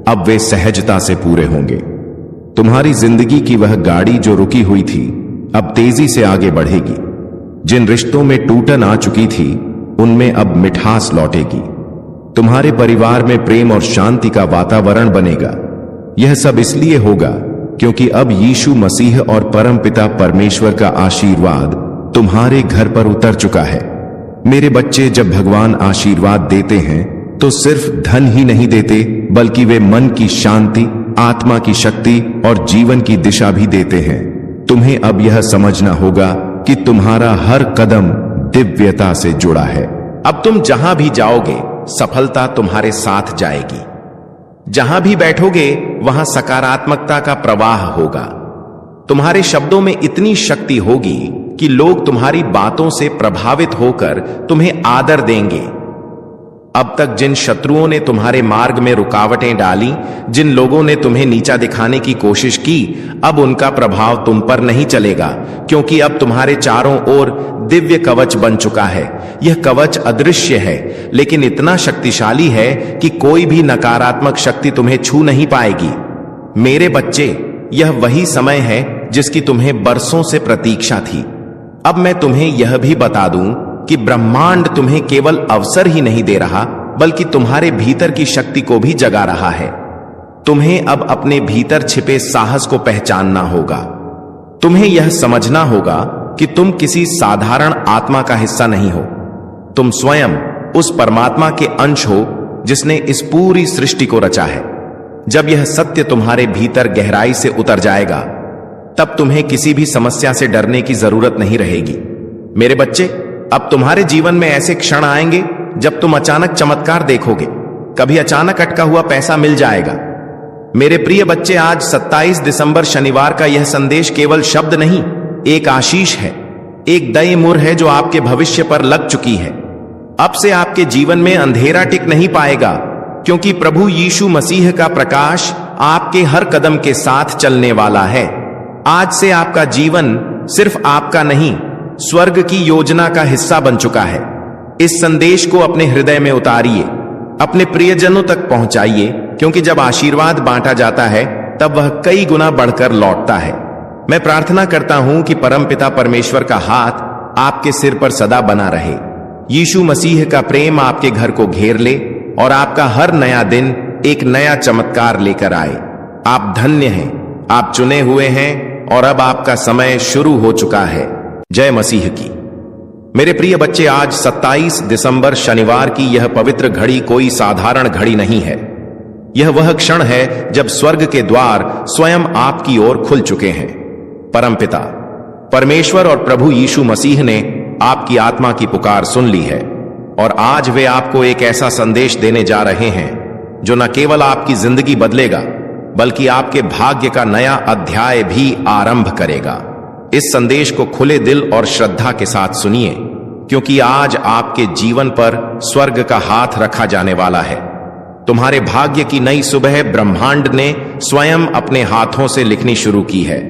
अब वे सहजता से पूरे होंगे। तुम्हारी जिंदगी की वह गाड़ी जो रुकी हुई थी अब तेजी से आगे बढ़ेगी। जिन रिश्तों में टूटन आ चुकी थी उनमें अब मिठास लौटेगी। तुम्हारे परिवार में प्रेम और शांति का वातावरण बनेगा। यह सब इसलिए होगा क्योंकि अब यीशु मसीह और परमपिता परमेश्वर का आशीर्वाद तुम्हारे घर पर उतर चुका है। मेरे बच्चे, जब भगवान आशीर्वाद देते हैं तो सिर्फ धन ही नहीं देते, बल्कि वे मन की शांति, आत्मा की शक्ति और जीवन की दिशा भी देते हैं। तुम्हें अब यह समझना होगा कि तुम्हारा हर कदम दिव्यता से जुड़ा है। अब तुम जहां भी जाओगे सफलता तुम्हारे साथ जाएगी। जहां भी बैठोगे वहां सकारात्मकता का प्रवाह होगा। तुम्हारे शब्दों में इतनी शक्ति होगी कि लोग तुम्हारी बातों से प्रभावित होकर तुम्हें आदर देंगे। अब तक जिन शत्रुओं ने तुम्हारे मार्ग में रुकावटें डाली, जिन लोगों ने तुम्हें नीचा दिखाने की कोशिश की, अब उनका प्रभाव तुम पर नहीं चलेगा, क्योंकि अब तुम्हारे चारों ओर दिव्य कवच बन चुका है। यह कवच अदृश्य है लेकिन इतना शक्तिशाली है कि कोई भी नकारात्मक शक्ति तुम्हें छू नहीं पाएगी। मेरे बच्चे, यह वही समय है जिसकी तुम्हें बरसों से प्रतीक्षा थी। अब मैं तुम्हें यह भी बता दूं कि ब्रह्मांड तुम्हें केवल अवसर ही नहीं दे रहा, बल्कि तुम्हारे भीतर की शक्ति को भी जगा रहा है। तुम्हें अब अपने भीतर छिपे साहस को पहचानना होगा। तुम्हें यह समझना होगा कि तुम किसी साधारण आत्मा का हिस्सा नहीं हो। तुम स्वयं उस परमात्मा के अंश हो जिसने इस पूरी सृष्टि को रचा है। जब यह सत्य तुम्हारे भीतर गहराई से उतर जाएगा, तब तुम्हें किसी भी समस्या से डरने की जरूरत नहीं रहेगी। मेरे बच्चे, अब तुम्हारे जीवन में ऐसे क्षण आएंगे जब तुम अचानक चमत्कार देखोगे। कभी अचानक अटका हुआ पैसा मिल जाएगा। मेरे प्रिय बच्चे, आज 27 दिसंबर शनिवार का यह संदेश केवल शब्द नहीं, एक आशीष है, एक दया मुहर है जो आपके भविष्य पर लग चुकी है। अब से आपके जीवन में अंधेरा टिक नहीं पाएगा, क्योंकि प्रभु यीशु मसीह का प्रकाश आपके हर कदम के साथ चलने वाला है। आज से आपका जीवन सिर्फ आपका नहीं, स्वर्ग की योजना का हिस्सा बन चुका है। इस संदेश को अपने हृदय में उतारिए, अपने प्रियजनों तक पहुंचाइए, क्योंकि जब आशीर्वाद बांटा जाता है तब वह कई गुना बढ़कर लौटता है। मैं प्रार्थना करता हूं कि परमपिता परमेश्वर का हाथ आपके सिर पर सदा बना रहे, यीशु मसीह का प्रेम आपके घर को घेर ले और आपका हर नया दिन एक नया चमत्कार लेकर आए। आप धन्य हैं, आप चुने हुए हैं और अब आपका समय शुरू हो चुका है। जय मसीह की। मेरे प्रिय बच्चे, आज 27 दिसंबर शनिवार की यह पवित्र घड़ी कोई साधारण घड़ी नहीं है। यह वह क्षण है जब स्वर्ग के द्वार स्वयं आपकी ओर खुल चुके हैं। परमपिता परमेश्वर और प्रभु यीशु मसीह ने आपकी आत्मा की पुकार सुन ली है और आज वे आपको एक ऐसा संदेश देने जा रहे हैं जो न केवल आपकी जिंदगी बदलेगा, बल्कि आपके भाग्य का नया अध्याय भी आरंभ करेगा। इस संदेश को खुले दिल और श्रद्धा के साथ सुनिए, क्योंकि आज आपके जीवन पर स्वर्ग का हाथ रखा जाने वाला है। तुम्हारे भाग्य की नई सुबह ब्रह्मांड ने स्वयं अपने हाथों से लिखनी शुरू की है।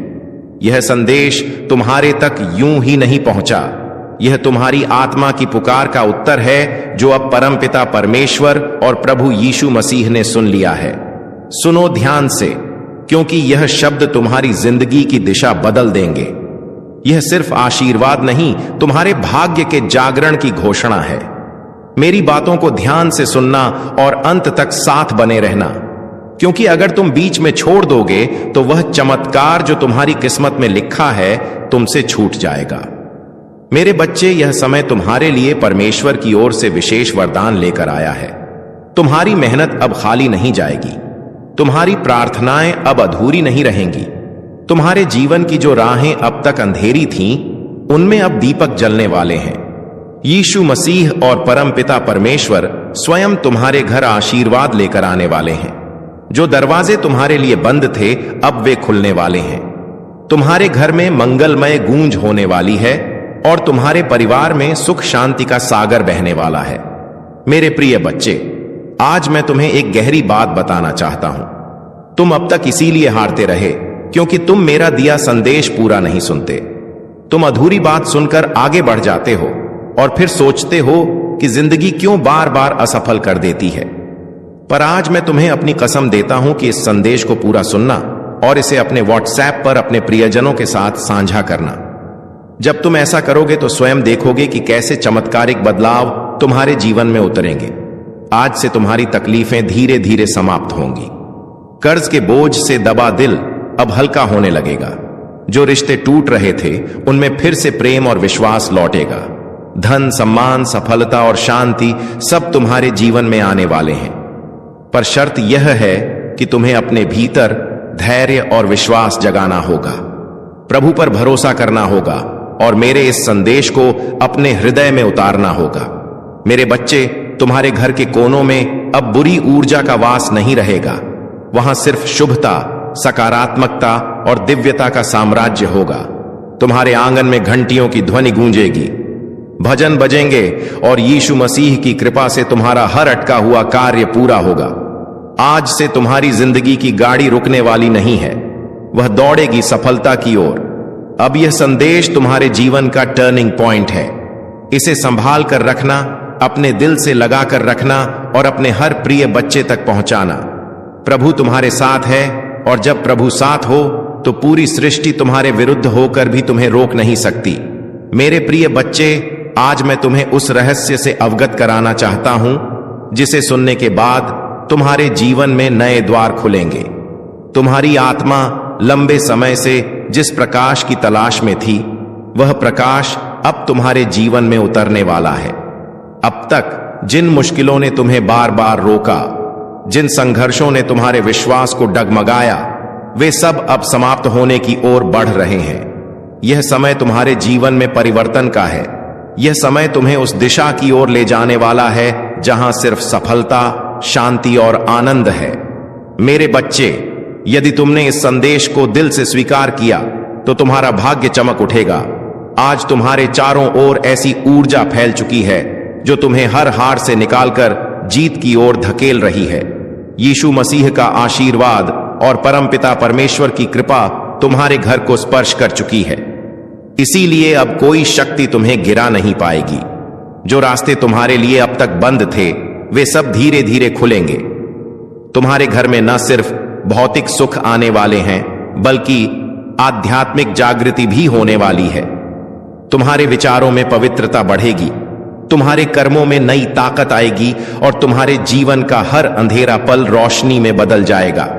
यह संदेश तुम्हारे तक यूं ही नहीं पहुंचा, यह तुम्हारी आत्मा की पुकार का उत्तर है जो अब परमपिता परमेश्वर और प्रभु यीशु मसीह ने सुन लिया है। सुनो ध्यान से, क्योंकि यह शब्द तुम्हारी जिंदगी की दिशा बदल देंगे। यह सिर्फ आशीर्वाद नहीं, तुम्हारे भाग्य के जागरण की घोषणा है। मेरी बातों को ध्यान से सुनना और अंत तक साथ बने रहना, क्योंकि अगर तुम बीच में छोड़ दोगे तो वह चमत्कार जो तुम्हारी किस्मत में लिखा है तुमसे छूट जाएगा। मेरे बच्चे, यह समय तुम्हारे लिए परमेश्वर की ओर से विशेष वरदान लेकर आया है। तुम्हारी मेहनत अब खाली नहीं जाएगी, तुम्हारी प्रार्थनाएं अब अधूरी नहीं रहेंगी। तुम्हारे जीवन की जो राहें अब तक अंधेरी थीं, उनमें अब दीपक जलने वाले हैं। यीशु मसीह और परमपिता परमेश्वर स्वयं तुम्हारे घर आशीर्वाद लेकर आने वाले हैं। जो दरवाजे तुम्हारे लिए बंद थे, अब वे खुलने वाले हैं। तुम्हारे घर में मंगलमय गूंज होने वाली है और तुम्हारे परिवार में सुख शांति का सागर बहने वाला है। मेरे प्रिय बच्चे, आज मैं तुम्हें एक गहरी बात बताना चाहता हूं। तुम अब तक इसीलिए हारते रहे क्योंकि तुम मेरा दिया संदेश पूरा नहीं सुनते। तुम अधूरी बात सुनकर आगे बढ़ जाते हो और फिर सोचते हो कि जिंदगी क्यों बार बार असफल कर देती है। पर आज मैं तुम्हें अपनी कसम देता हूं कि इस संदेश को पूरा सुनना और इसे अपने व्हाट्सएप पर अपने प्रियजनों के साथ साझा करना। जब तुम ऐसा करोगे तो स्वयं देखोगे कि कैसे चमत्कारिक बदलाव तुम्हारे जीवन में उतरेंगे। आज से तुम्हारी तकलीफें धीरे धीरे समाप्त होंगी। कर्ज के बोझ से दबा दिल अब हल्का होने लगेगा। जो रिश्ते टूट रहे थे, उनमें फिर से प्रेम और विश्वास लौटेगा। धन, सम्मान, सफलता और शांति सब तुम्हारे जीवन में आने वाले हैं। पर शर्त यह है कि तुम्हें अपने भीतर धैर्य और विश्वास जगाना होगा, प्रभु पर भरोसा करना होगा और मेरे इस संदेश को अपने हृदय में उतारना होगा। मेरे बच्चे, तुम्हारे घर के कोनों में अब बुरी ऊर्जा का वास नहीं रहेगा। वहां सिर्फ शुभता, सकारात्मकता और दिव्यता का साम्राज्य होगा। तुम्हारे आंगन में घंटियों की ध्वनि गूंजेगी, भजन बजेंगे और यीशु मसीह की कृपा से तुम्हारा हर अटका हुआ कार्य पूरा होगा। आज से तुम्हारी जिंदगी की गाड़ी रुकने वाली नहीं है, वह दौड़ेगी सफलता की ओर। अब यह संदेश तुम्हारे जीवन का टर्निंग पॉइंट है। इसे संभाल कर रखना, अपने दिल से लगा कर रखना और अपने हर प्रिय बच्चे तक पहुंचाना। प्रभु तुम्हारे साथ है और जब प्रभु साथ हो तो पूरी सृष्टि तुम्हारे विरुद्ध होकर भी तुम्हें रोक नहीं सकती। मेरे प्रिय बच्चे, आज मैं तुम्हें उस रहस्य से अवगत कराना चाहता हूं जिसे सुनने के बाद तुम्हारे जीवन में नए द्वार खुलेंगे। तुम्हारी आत्मा लंबे समय से जिस प्रकाश की तलाश में थी, वह प्रकाश अब तुम्हारे जीवन में उतरने वाला है। अब तक जिन मुश्किलों ने तुम्हें बार बार रोका, जिन संघर्षों ने तुम्हारे विश्वास को डगमगाया, वे सब अब समाप्त होने की ओर बढ़ रहे हैं। यह समय तुम्हारे जीवन में परिवर्तन का है। यह समय तुम्हें उस दिशा की ओर ले जाने वाला है जहां सिर्फ सफलता, शांति और आनंद है। मेरे बच्चे, यदि तुमने इस संदेश को दिल से स्वीकार किया तो तुम्हारा भाग्य चमक उठेगा। आज तुम्हारे चारों ओर ऐसी ऊर्जा फैल चुकी है जो तुम्हें हर हार से निकालकर जीत की ओर धकेल रही है। यीशु मसीह का आशीर्वाद और परमपिता परमेश्वर की कृपा तुम्हारे घर को स्पर्श कर चुकी है। इसीलिए अब कोई शक्ति तुम्हें गिरा नहीं पाएगी। जो रास्ते तुम्हारे लिए अब तक बंद थे, वे सब धीरे धीरे खुलेंगे। तुम्हारे घर में न सिर्फ भौतिक सुख आने वाले हैं, बल्कि आध्यात्मिक जागृति भी होने वाली है। तुम्हारे विचारों में पवित्रता बढ़ेगी, तुम्हारे कर्मों में नई ताकत आएगी और तुम्हारे जीवन का हर अंधेरा पल रोशनी में बदल जाएगा।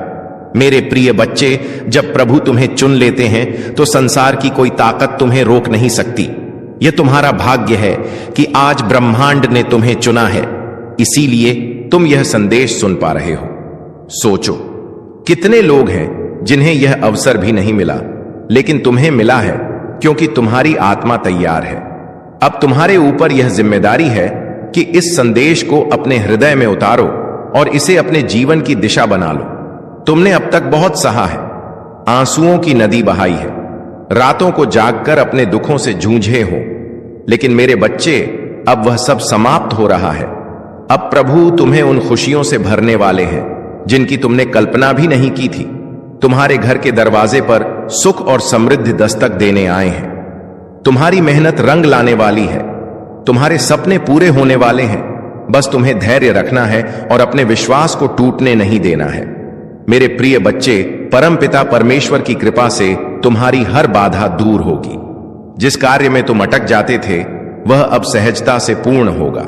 मेरे प्रिय बच्चे, जब प्रभु तुम्हें चुन लेते हैं तो संसार की कोई ताकत तुम्हें रोक नहीं सकती। यह तुम्हारा भाग्य है कि आज ब्रह्मांड ने तुम्हें चुना है, इसीलिए तुम यह संदेश सुन पा रहे हो। सोचो, कितने लोग हैं जिन्हें यह अवसर भी नहीं मिला, लेकिन तुम्हें मिला है क्योंकि तुम्हारी आत्मा तैयार है। अब तुम्हारे ऊपर यह जिम्मेदारी है कि इस संदेश को अपने हृदय में उतारो और इसे अपने जीवन की दिशा बना लो। तुमने अब तक बहुत सहा है, आंसुओं की नदी बहाई है, रातों को जागकर अपने दुखों से जूझे हो, लेकिन मेरे बच्चे, अब वह सब समाप्त हो रहा है। अब प्रभु तुम्हें उन खुशियों से भरने वाले हैं जिनकी तुमने कल्पना भी नहीं की थी। तुम्हारे घर के दरवाजे पर सुख और समृद्धि दस्तक देने आए हैं। तुम्हारी मेहनत रंग लाने वाली है। तुम्हारे सपने पूरे होने वाले हैं। बस तुम्हें धैर्य रखना है और अपने विश्वास को टूटने नहीं देना है। मेरे प्रिय बच्चे, परमपिता परमेश्वर की कृपा से तुम्हारी हर बाधा दूर होगी। जिस कार्य में तुम अटक जाते थे, वह अब सहजता से पूर्ण होगा।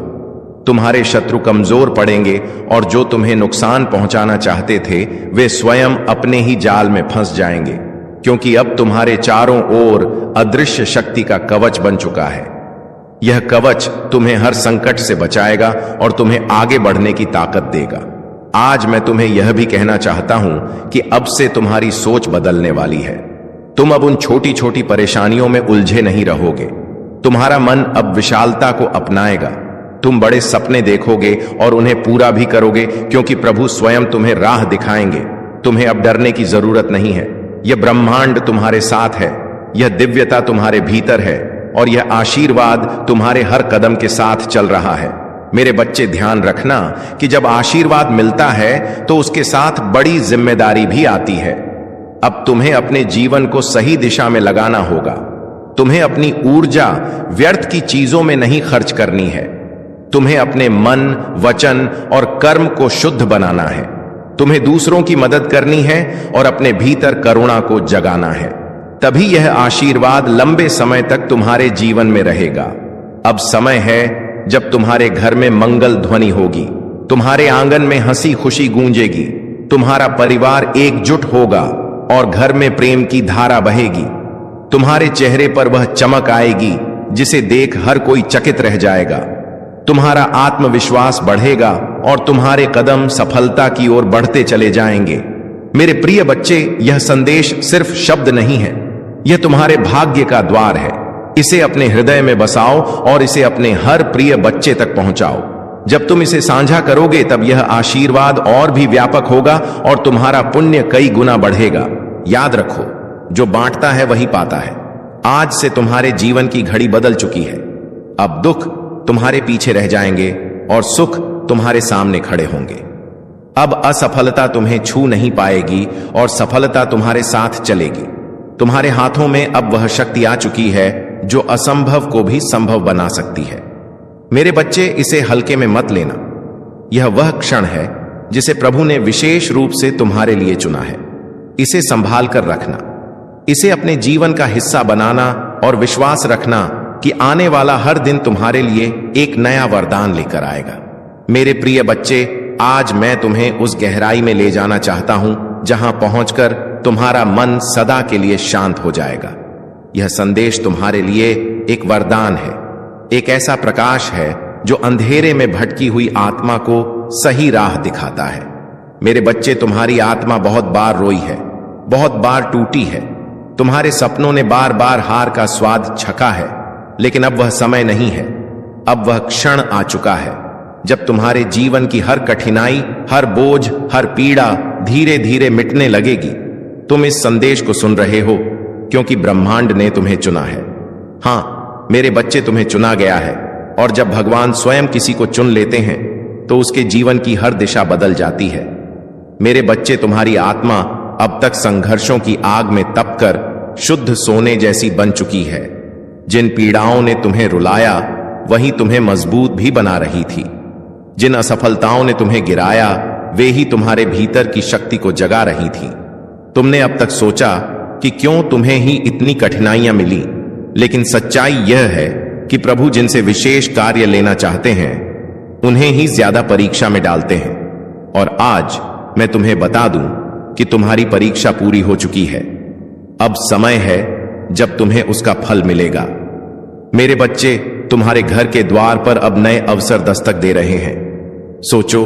तुम्हारे शत्रु कमजोर पड़ेंगे और जो तुम्हें नुकसान पहुंचाना चाहते थे, वे स्वयं अपने ही जाल में फंस जाएंगे, क्योंकि अब तुम्हारे चारों ओर अदृश्य शक्ति का कवच बन चुका है। यह कवच तुम्हें हर संकट से बचाएगा और तुम्हें आगे बढ़ने की ताकत देगा। आज मैं तुम्हें यह भी कहना चाहता हूं कि अब से तुम्हारी सोच बदलने वाली है। तुम अब उन छोटी छोटी परेशानियों में उलझे नहीं रहोगे। तुम्हारा मन अब विशालता को अपनाएगा। तुम बड़े सपने देखोगे और उन्हें पूरा भी करोगे, क्योंकि प्रभु स्वयं तुम्हें राह दिखाएंगे। तुम्हें अब डरने की जरूरत नहीं है। यह ब्रह्मांड तुम्हारे साथ है, यह दिव्यता तुम्हारे भीतर है और यह आशीर्वाद तुम्हारे हर कदम के साथ चल रहा है। मेरे बच्चे, ध्यान रखना कि जब आशीर्वाद मिलता है तो उसके साथ बड़ी जिम्मेदारी भी आती है। अब तुम्हें अपने जीवन को सही दिशा में लगाना होगा। तुम्हें अपनी ऊर्जा व्यर्थ की चीजों में नहीं खर्च करनी है। तुम्हें अपने मन, वचन और कर्म को शुद्ध बनाना है। तुम्हें दूसरों की मदद करनी है और अपने भीतर करुणा को जगाना है। तभी यह आशीर्वाद लंबे समय तक तुम्हारे जीवन में रहेगा। अब समय है जब तुम्हारे घर में मंगल ध्वनि होगी, तुम्हारे आंगन में हंसी खुशी गूंजेगी, तुम्हारा परिवार एकजुट होगा और घर में प्रेम की धारा बहेगी। तुम्हारे चेहरे पर वह चमक आएगी जिसे देख हर कोई चकित रह जाएगा। तुम्हारा आत्मविश्वास बढ़ेगा और तुम्हारे कदम सफलता की ओर बढ़ते चले जाएंगे। मेरे प्रिय बच्चे, यह संदेश सिर्फ शब्द नहीं है, यह तुम्हारे भाग्य का द्वार है। इसे अपने हृदय में बसाओ और इसे अपने हर प्रिय बच्चे तक पहुंचाओ। जब तुम इसे साझा करोगे, तब यह आशीर्वाद और भी व्यापक होगा और तुम्हारा पुण्य कई गुना बढ़ेगा। याद रखो, जो बांटता है वही पाता है। आज से तुम्हारे जीवन की घड़ी बदल चुकी है। अब दुख तुम्हारे पीछे रह जाएंगे और सुख तुम्हारे सामने खड़े होंगे। अब असफलता तुम्हें छू नहीं पाएगी और सफलता तुम्हारे साथ चलेगी। तुम्हारे हाथों में अब वह शक्ति आ चुकी है जो असंभव को भी संभव बना सकती है। मेरे बच्चे, इसे हल्के में मत लेना। यह वह क्षण है जिसे प्रभु ने विशेष रूप से तुम्हारे लिए चुना है। इसे संभाल कर रखना, इसे अपने जीवन का हिस्सा बनाना और विश्वास रखना कि आने वाला हर दिन तुम्हारे लिए एक नया वरदान लेकर आएगा। मेरे प्रिय बच्चे, आज मैं तुम्हें उस गहराई में ले जाना चाहता हूं जहां पहुंचकर तुम्हारा मन सदा के लिए शांत हो जाएगा। यह संदेश तुम्हारे लिए एक वरदान है, एक ऐसा प्रकाश है जो अंधेरे में भटकी हुई आत्मा को सही राह दिखाता है। मेरे बच्चे, तुम्हारी आत्मा बहुत बार रोई है, बहुत बार टूटी है। तुम्हारे सपनों ने बार बार हार का स्वाद चखा है, लेकिन अब वह समय नहीं है। अब वह क्षण आ चुका है जब तुम्हारे जीवन की हर कठिनाई, हर बोझ, हर पीड़ा धीरे धीरे मिटने लगेगी। तुम इस संदेश को सुन रहे हो क्योंकि ब्रह्मांड ने तुम्हें चुना है। हां मेरे बच्चे, तुम्हें चुना गया है, और जब भगवान स्वयं किसी को चुन लेते हैं तो उसके जीवन की हर दिशा बदल जाती है। मेरे बच्चे, तुम्हारी आत्मा अब तक संघर्षों की आग में तपकर शुद्ध सोने जैसी बन चुकी है। जिन पीड़ाओं ने तुम्हें रुलाया वही तुम्हें मजबूत भी बना रही थी। जिन असफलताओं ने तुम्हें गिराया वे ही तुम्हारे भीतर की शक्ति को जगा रही थी। तुमने अब तक सोचा कि क्यों तुम्हें ही इतनी कठिनाइयां मिली, लेकिन सच्चाई यह है कि प्रभु जिनसे विशेष कार्य लेना चाहते हैं उन्हें ही ज्यादा परीक्षा में डालते हैं। और आज मैं तुम्हें बता दूं कि तुम्हारी परीक्षा पूरी हो चुकी है। अब समय है जब तुम्हें उसका फल मिलेगा। मेरे बच्चे, तुम्हारे घर के द्वार पर अब नए अवसर दस्तक दे रहे हैं। सोचो,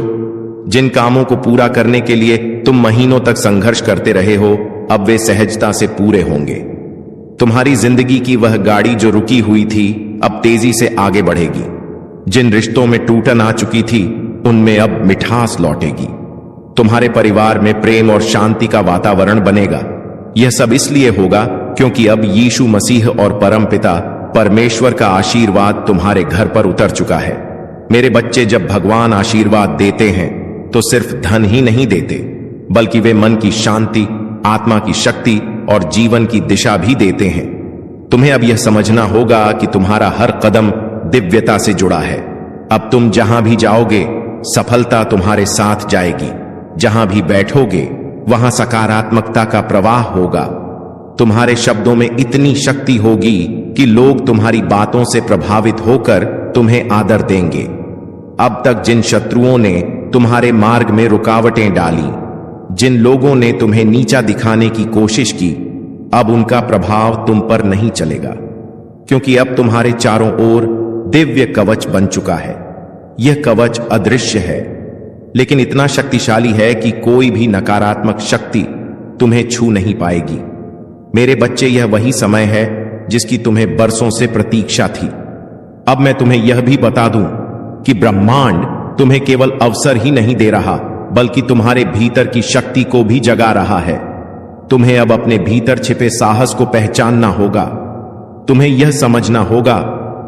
जिन कामों को पूरा करने के लिए तुम महीनों तक संघर्ष करते रहे हो, अब वे सहजता से पूरे होंगे। तुम्हारी जिंदगी की वह गाड़ी जो रुकी हुई थी अब तेजी से आगे बढ़ेगी। जिन रिश्तों में टूटन आ चुकी थी उनमें अब मिठास लौटेगी। तुम्हारे परिवार में प्रेम और शांति का वातावरण बनेगा। यह सब इसलिए होगा क्योंकि अब यीशु मसीह और परमपिता परमेश्वर का आशीर्वाद तुम्हारे घर पर उतर चुका है। मेरे बच्चे, जब भगवान आशीर्वाद देते हैं तो सिर्फ धन ही नहीं देते, बल्कि वे मन की शांति, आत्मा की शक्ति और जीवन की दिशा भी देते हैं। तुम्हें अब यह समझना होगा कि तुम्हारा हर कदम दिव्यता से जुड़ा है। अब तुम जहां भी जाओगे सफलता तुम्हारे साथ जाएगी। जहां भी बैठोगे वहां सकारात्मकता का प्रवाह होगा। तुम्हारे शब्दों में इतनी शक्ति होगी कि लोग तुम्हारी बातों से प्रभावित होकर तुम्हें आदर देंगे। अब तक जिन शत्रुओं ने तुम्हारे मार्ग में रुकावटें डाली, जिन लोगों ने तुम्हें नीचा दिखाने की कोशिश की, अब उनका प्रभाव तुम पर नहीं चलेगा, क्योंकि अब तुम्हारे चारों ओर दिव्य कवच बन चुका है। यह कवच अदृश्य है, लेकिन इतना शक्तिशाली है कि कोई भी नकारात्मक शक्ति तुम्हें छू नहीं पाएगी। मेरे बच्चे, यह वही समय है जिसकी तुम्हें बरसों से प्रतीक्षा थी। अब मैं तुम्हें यह भी बता दूं कि ब्रह्मांड तुम्हें केवल अवसर ही नहीं दे रहा, बल्कि तुम्हारे भीतर की शक्ति को भी जगा रहा है। तुम्हें अब अपने भीतर छिपे साहस को पहचानना होगा। तुम्हें यह समझना होगा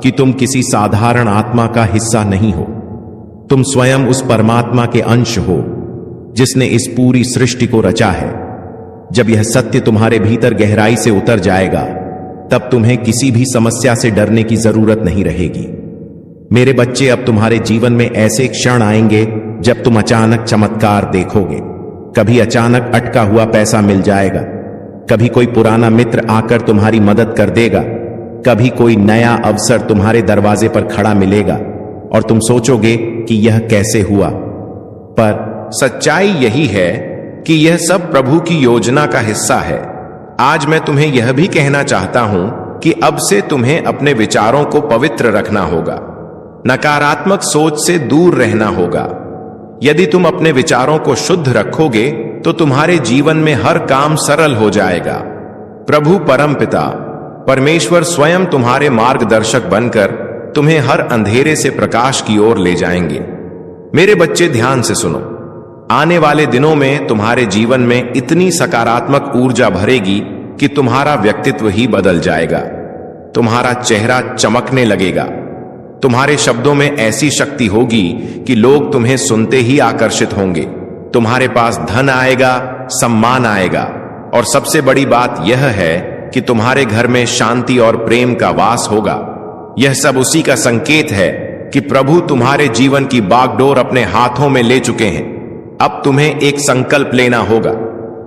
कि तुम किसी साधारण आत्मा का हिस्सा नहीं हो। तुम स्वयं उस परमात्मा के अंश हो जिसने इस पूरी सृष्टि को रचा है। जब यह सत्य तुम्हारे भीतर गहराई से उतर जाएगा, तब तुम्हें किसी भी समस्या से डरने की जरूरत नहीं रहेगी। मेरे बच्चे, अब तुम्हारे जीवन में ऐसे क्षण आएंगे जब तुम अचानक चमत्कार देखोगे। कभी अचानक अटका हुआ पैसा मिल जाएगा, कभी कोई पुराना मित्र आकर तुम्हारी मदद कर देगा, कभी कोई नया अवसर तुम्हारे दरवाजे पर खड़ा मिलेगा और तुम सोचोगे कि यह कैसे हुआ। पर सच्चाई यही है कि यह सब प्रभु की योजना का हिस्सा है। आज मैं तुम्हें यह भी कहना चाहता हूं कि अब से तुम्हें अपने विचारों को पवित्र रखना होगा, नकारात्मक सोच से दूर रहना होगा। यदि तुम अपने विचारों को शुद्ध रखोगे तो तुम्हारे जीवन में हर काम सरल हो जाएगा। प्रभु परमपिता परमेश्वर स्वयं तुम्हारे मार्गदर्शक बनकर तुम्हें हर अंधेरे से प्रकाश की ओर ले जाएंगे। मेरे बच्चे, ध्यान से सुनो। आने वाले दिनों में तुम्हारे जीवन में इतनी सकारात्मक ऊर्जा भरेगी कि तुम्हारा व्यक्तित्व ही बदल जाएगा। तुम्हारा चेहरा चमकने लगेगा। तुम्हारे शब्दों में ऐसी शक्ति होगी कि लोग तुम्हें सुनते ही आकर्षित होंगे। तुम्हारे पास धन आएगा, सम्मान आएगा, और सबसे बड़ी बात यह है कि तुम्हारे घर में शांति और प्रेम का वास होगा। यह सब उसी का संकेत है कि प्रभु तुम्हारे जीवन की बागडोर अपने हाथों में ले चुके हैं। अब तुम्हें एक संकल्प लेना होगा।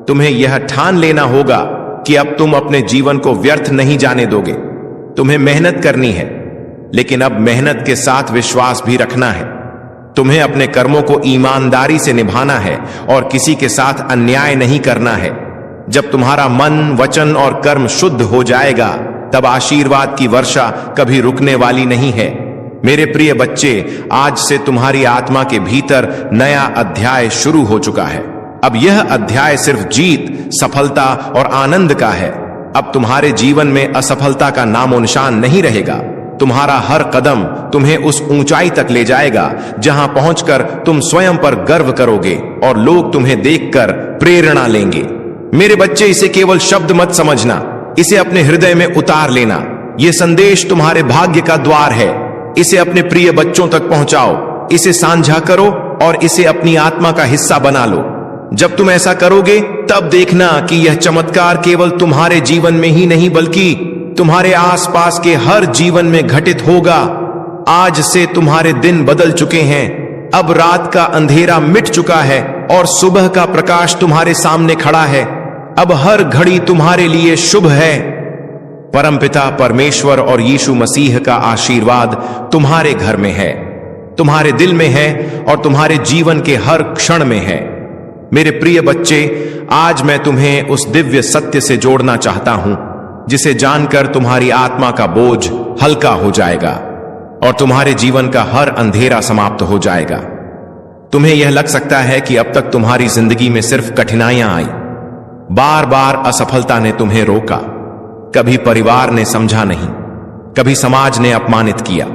तुम्हें यह ठान लेना होगा कि अब तुम अपने जीवन को व्यर्थ नहीं जाने दोगे। तुम्हें मेहनत करनी है, लेकिन अब मेहनत के साथ विश्वास भी रखना है। तुम्हें अपने कर्मों को ईमानदारी से निभाना है और किसी के साथ अन्याय नहीं करना है। जब तुम्हारा मन, वचन और कर्म शुद्ध हो जाएगा, तब आशीर्वाद की वर्षा कभी रुकने वाली नहीं है। मेरे प्रिय बच्चे, आज से तुम्हारी आत्मा के भीतर नया अध्याय शुरू हो चुका है। अब यह अध्याय सिर्फ जीत, सफलता और आनंद का है। अब तुम्हारे जीवन में असफलता का नामो निशान नहीं रहेगा। तुम्हारा हर कदम तुम्हें उस ऊंचाई तक ले जाएगा जहां पहुंचकर तुम स्वयं पर गर्व करोगे और लोग तुम्हें देखकर प्रेरणा लेंगे। मेरे बच्चे, इसे केवल शब्द मत समझना, इसे अपने हृदय में उतार लेना। यह संदेश तुम्हारे भाग्य का द्वार है। इसे अपने प्रिय बच्चों तक पहुंचाओ, इसे साझा करो और इसे अपनी आत्मा का हिस्सा बना लो। जब तुम ऐसा करोगे, तब देखना कि यह चमत्कार केवल तुम्हारे जीवन में ही नहीं बल्कि तुम्हारे आसपास के हर जीवन में घटित होगा। आज से तुम्हारे दिन बदल चुके हैं। अब रात का अंधेरा मिट चुका है और सुबह का प्रकाश तुम्हारे सामने खड़ा है। अब हर घड़ी तुम्हारे लिए शुभ है। परमपिता परमेश्वर और यीशु मसीह का आशीर्वाद तुम्हारे घर में है, तुम्हारे दिल में है और तुम्हारे जीवन के हर क्षण में है। मेरे प्रिय बच्चे, आज मैं तुम्हें उस दिव्य सत्य से जोड़ना चाहता हूं जिसे जानकर तुम्हारी आत्मा का बोझ हल्का हो जाएगा और तुम्हारे जीवन का हर अंधेरा समाप्त हो जाएगा। तुम्हें यह लग सकता है कि अब तक तुम्हारी जिंदगी में सिर्फ कठिनाइयां आई। बार बार असफलता ने तुम्हें रोका। कभी परिवार ने समझा नहीं, कभी समाज ने अपमानित किया,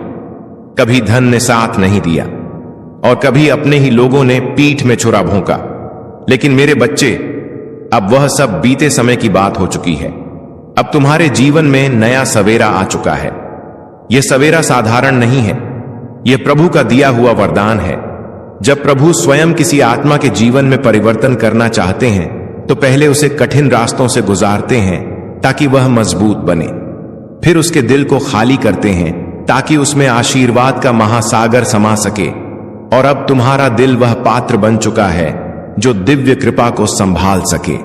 कभी धन ने साथ नहीं दिया और कभी अपने ही लोगों ने पीठ में छुरा भोंका। लेकिन मेरे बच्चे, अब वह सब बीते समय की बात हो चुकी है। अब तुम्हारे जीवन में नया सवेरा आ चुका है। यह सवेरा साधारण नहीं है, यह प्रभु का दिया हुआ वरदान है। जब प्रभु स्वयं किसी आत्मा के जीवन में परिवर्तन करना चाहते हैं, तो पहले उसे कठिन रास्तों से गुजारते हैं ताकि वह मजबूत बने। फिर उसके दिल को खाली करते हैं ताकि उसमें आशीर्वाद का महासागर समा सके। और अब तुम्हारा दिल वह पात्र बन चुका है जो दिव्य कृपा को संभाल सके।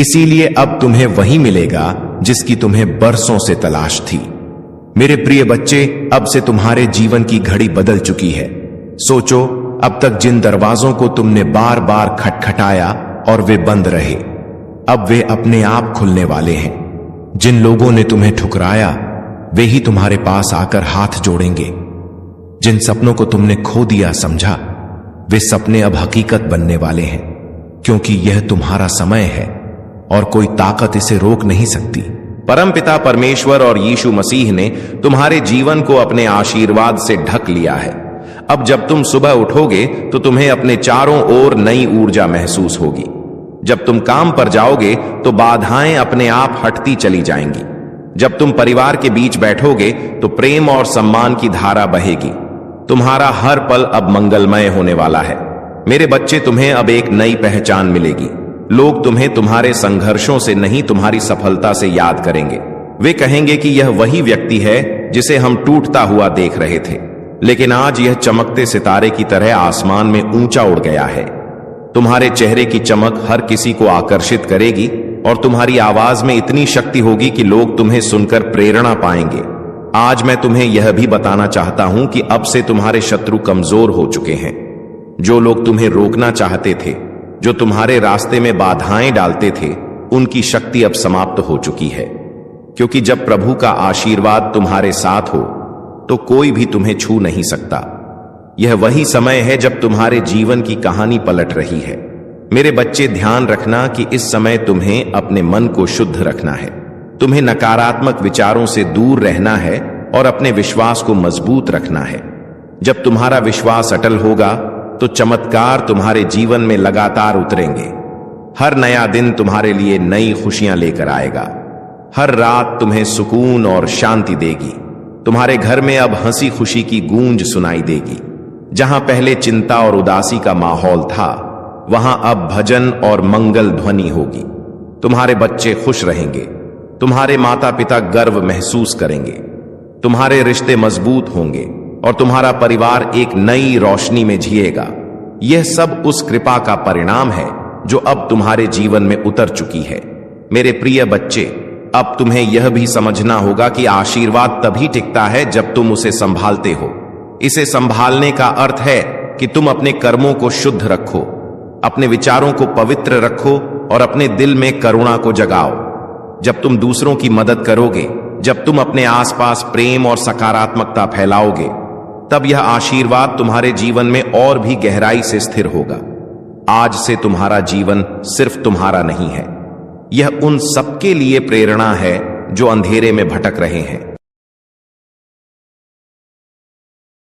इसीलिए अब तुम्हें वही मिलेगा जिसकी तुम्हें बरसों से तलाश थी। मेरे प्रिय बच्चे, अब से तुम्हारे जीवन की घड़ी बदल चुकी है। सोचो, अब तक जिन दरवाजों को तुमने बार बार खटखटाया और वे बंद रहे, अब वे अपने आप खुलने वाले हैं। जिन लोगों ने तुम्हें ठुकराया, वे ही तुम्हारे पास आकर हाथ जोड़ेंगे। जिन सपनों को तुमने खो दिया समझा, वे सपने अब हकीकत बनने वाले हैं, क्योंकि यह तुम्हारा समय है और कोई ताकत इसे रोक नहीं सकती। परमपिता परमेश्वर और यीशु मसीह ने तुम्हारे जीवन को अपने आशीर्वाद से ढक लिया है। अब जब तुम सुबह उठोगे तो तुम्हें अपने चारों ओर नई ऊर्जा महसूस होगी। जब तुम काम पर जाओगे तो बाधाएं अपने आप हटती चली जाएंगी। जब तुम परिवार के बीच बैठोगे तो प्रेम और सम्मान की धारा बहेगी। तुम्हारा हर पल अब मंगलमय होने वाला है। मेरे बच्चे, तुम्हें अब एक नई पहचान मिलेगी। लोग तुम्हें तुम्हारे संघर्षों से नहीं, तुम्हारी सफलता से याद करेंगे। वे कहेंगे कि यह वही व्यक्ति है जिसे हम टूटता हुआ देख रहे थे, लेकिन आज यह चमकते सितारे की तरह आसमान में ऊंचा उड़ गया है। तुम्हारे चेहरे की चमक हर किसी को आकर्षित करेगी और तुम्हारी आवाज में इतनी शक्ति होगी कि लोग तुम्हें सुनकर प्रेरणा पाएंगे। आज मैं तुम्हें यह भी बताना चाहता हूं कि अब से तुम्हारे शत्रु कमजोर हो चुके हैं। जो लोग तुम्हें रोकना चाहते थे, जो तुम्हारे रास्ते में बाधाएं डालते थे, उनकी शक्ति अब समाप्त हो चुकी है। क्योंकि जब प्रभु का आशीर्वाद तुम्हारे साथ हो तो कोई भी तुम्हें छू नहीं सकता। यह वही समय है जब तुम्हारे जीवन की कहानी पलट रही है। मेरे बच्चे, ध्यान रखना कि इस समय तुम्हें अपने मन को शुद्ध रखना है। तुम्हें नकारात्मक विचारों से दूर रहना है और अपने विश्वास को मजबूत रखना है। जब तुम्हारा विश्वास अटल होगा तो चमत्कार तुम्हारे जीवन में लगातार उतरेंगे। हर नया दिन तुम्हारे लिए नई खुशियां लेकर आएगा। हर रात तुम्हें सुकून और शांति देगी। तुम्हारे घर में अब हंसी खुशी की गूंज सुनाई देगी। जहां पहले चिंता और उदासी का माहौल था, वहां अब भजन और मंगल ध्वनि होगी। तुम्हारे बच्चे खुश रहेंगे। तुम्हारे माता पिता गर्व महसूस करेंगे। तुम्हारे रिश्ते मजबूत होंगे और तुम्हारा परिवार एक नई रोशनी में जिएगा। यह सब उस कृपा का परिणाम है जो अब तुम्हारे जीवन में उतर चुकी है। मेरे प्रिय बच्चे, अब तुम्हें यह भी समझना होगा कि आशीर्वाद तभी टिकता है जब तुम उसे संभालते हो। इसे संभालने का अर्थ है कि तुम अपने कर्मों को शुद्ध रखो, अपने विचारों को पवित्र रखो और अपने दिल में करुणा को जगाओ। जब तुम दूसरों की मदद करोगे, जब तुम अपने आसपास प्रेम और सकारात्मकता फैलाओगे, तब यह आशीर्वाद तुम्हारे जीवन में और भी गहराई से स्थिर होगा। आज से तुम्हारा जीवन सिर्फ तुम्हारा नहीं है, यह उन सबके लिए प्रेरणा है जो अंधेरे में भटक रहे हैं।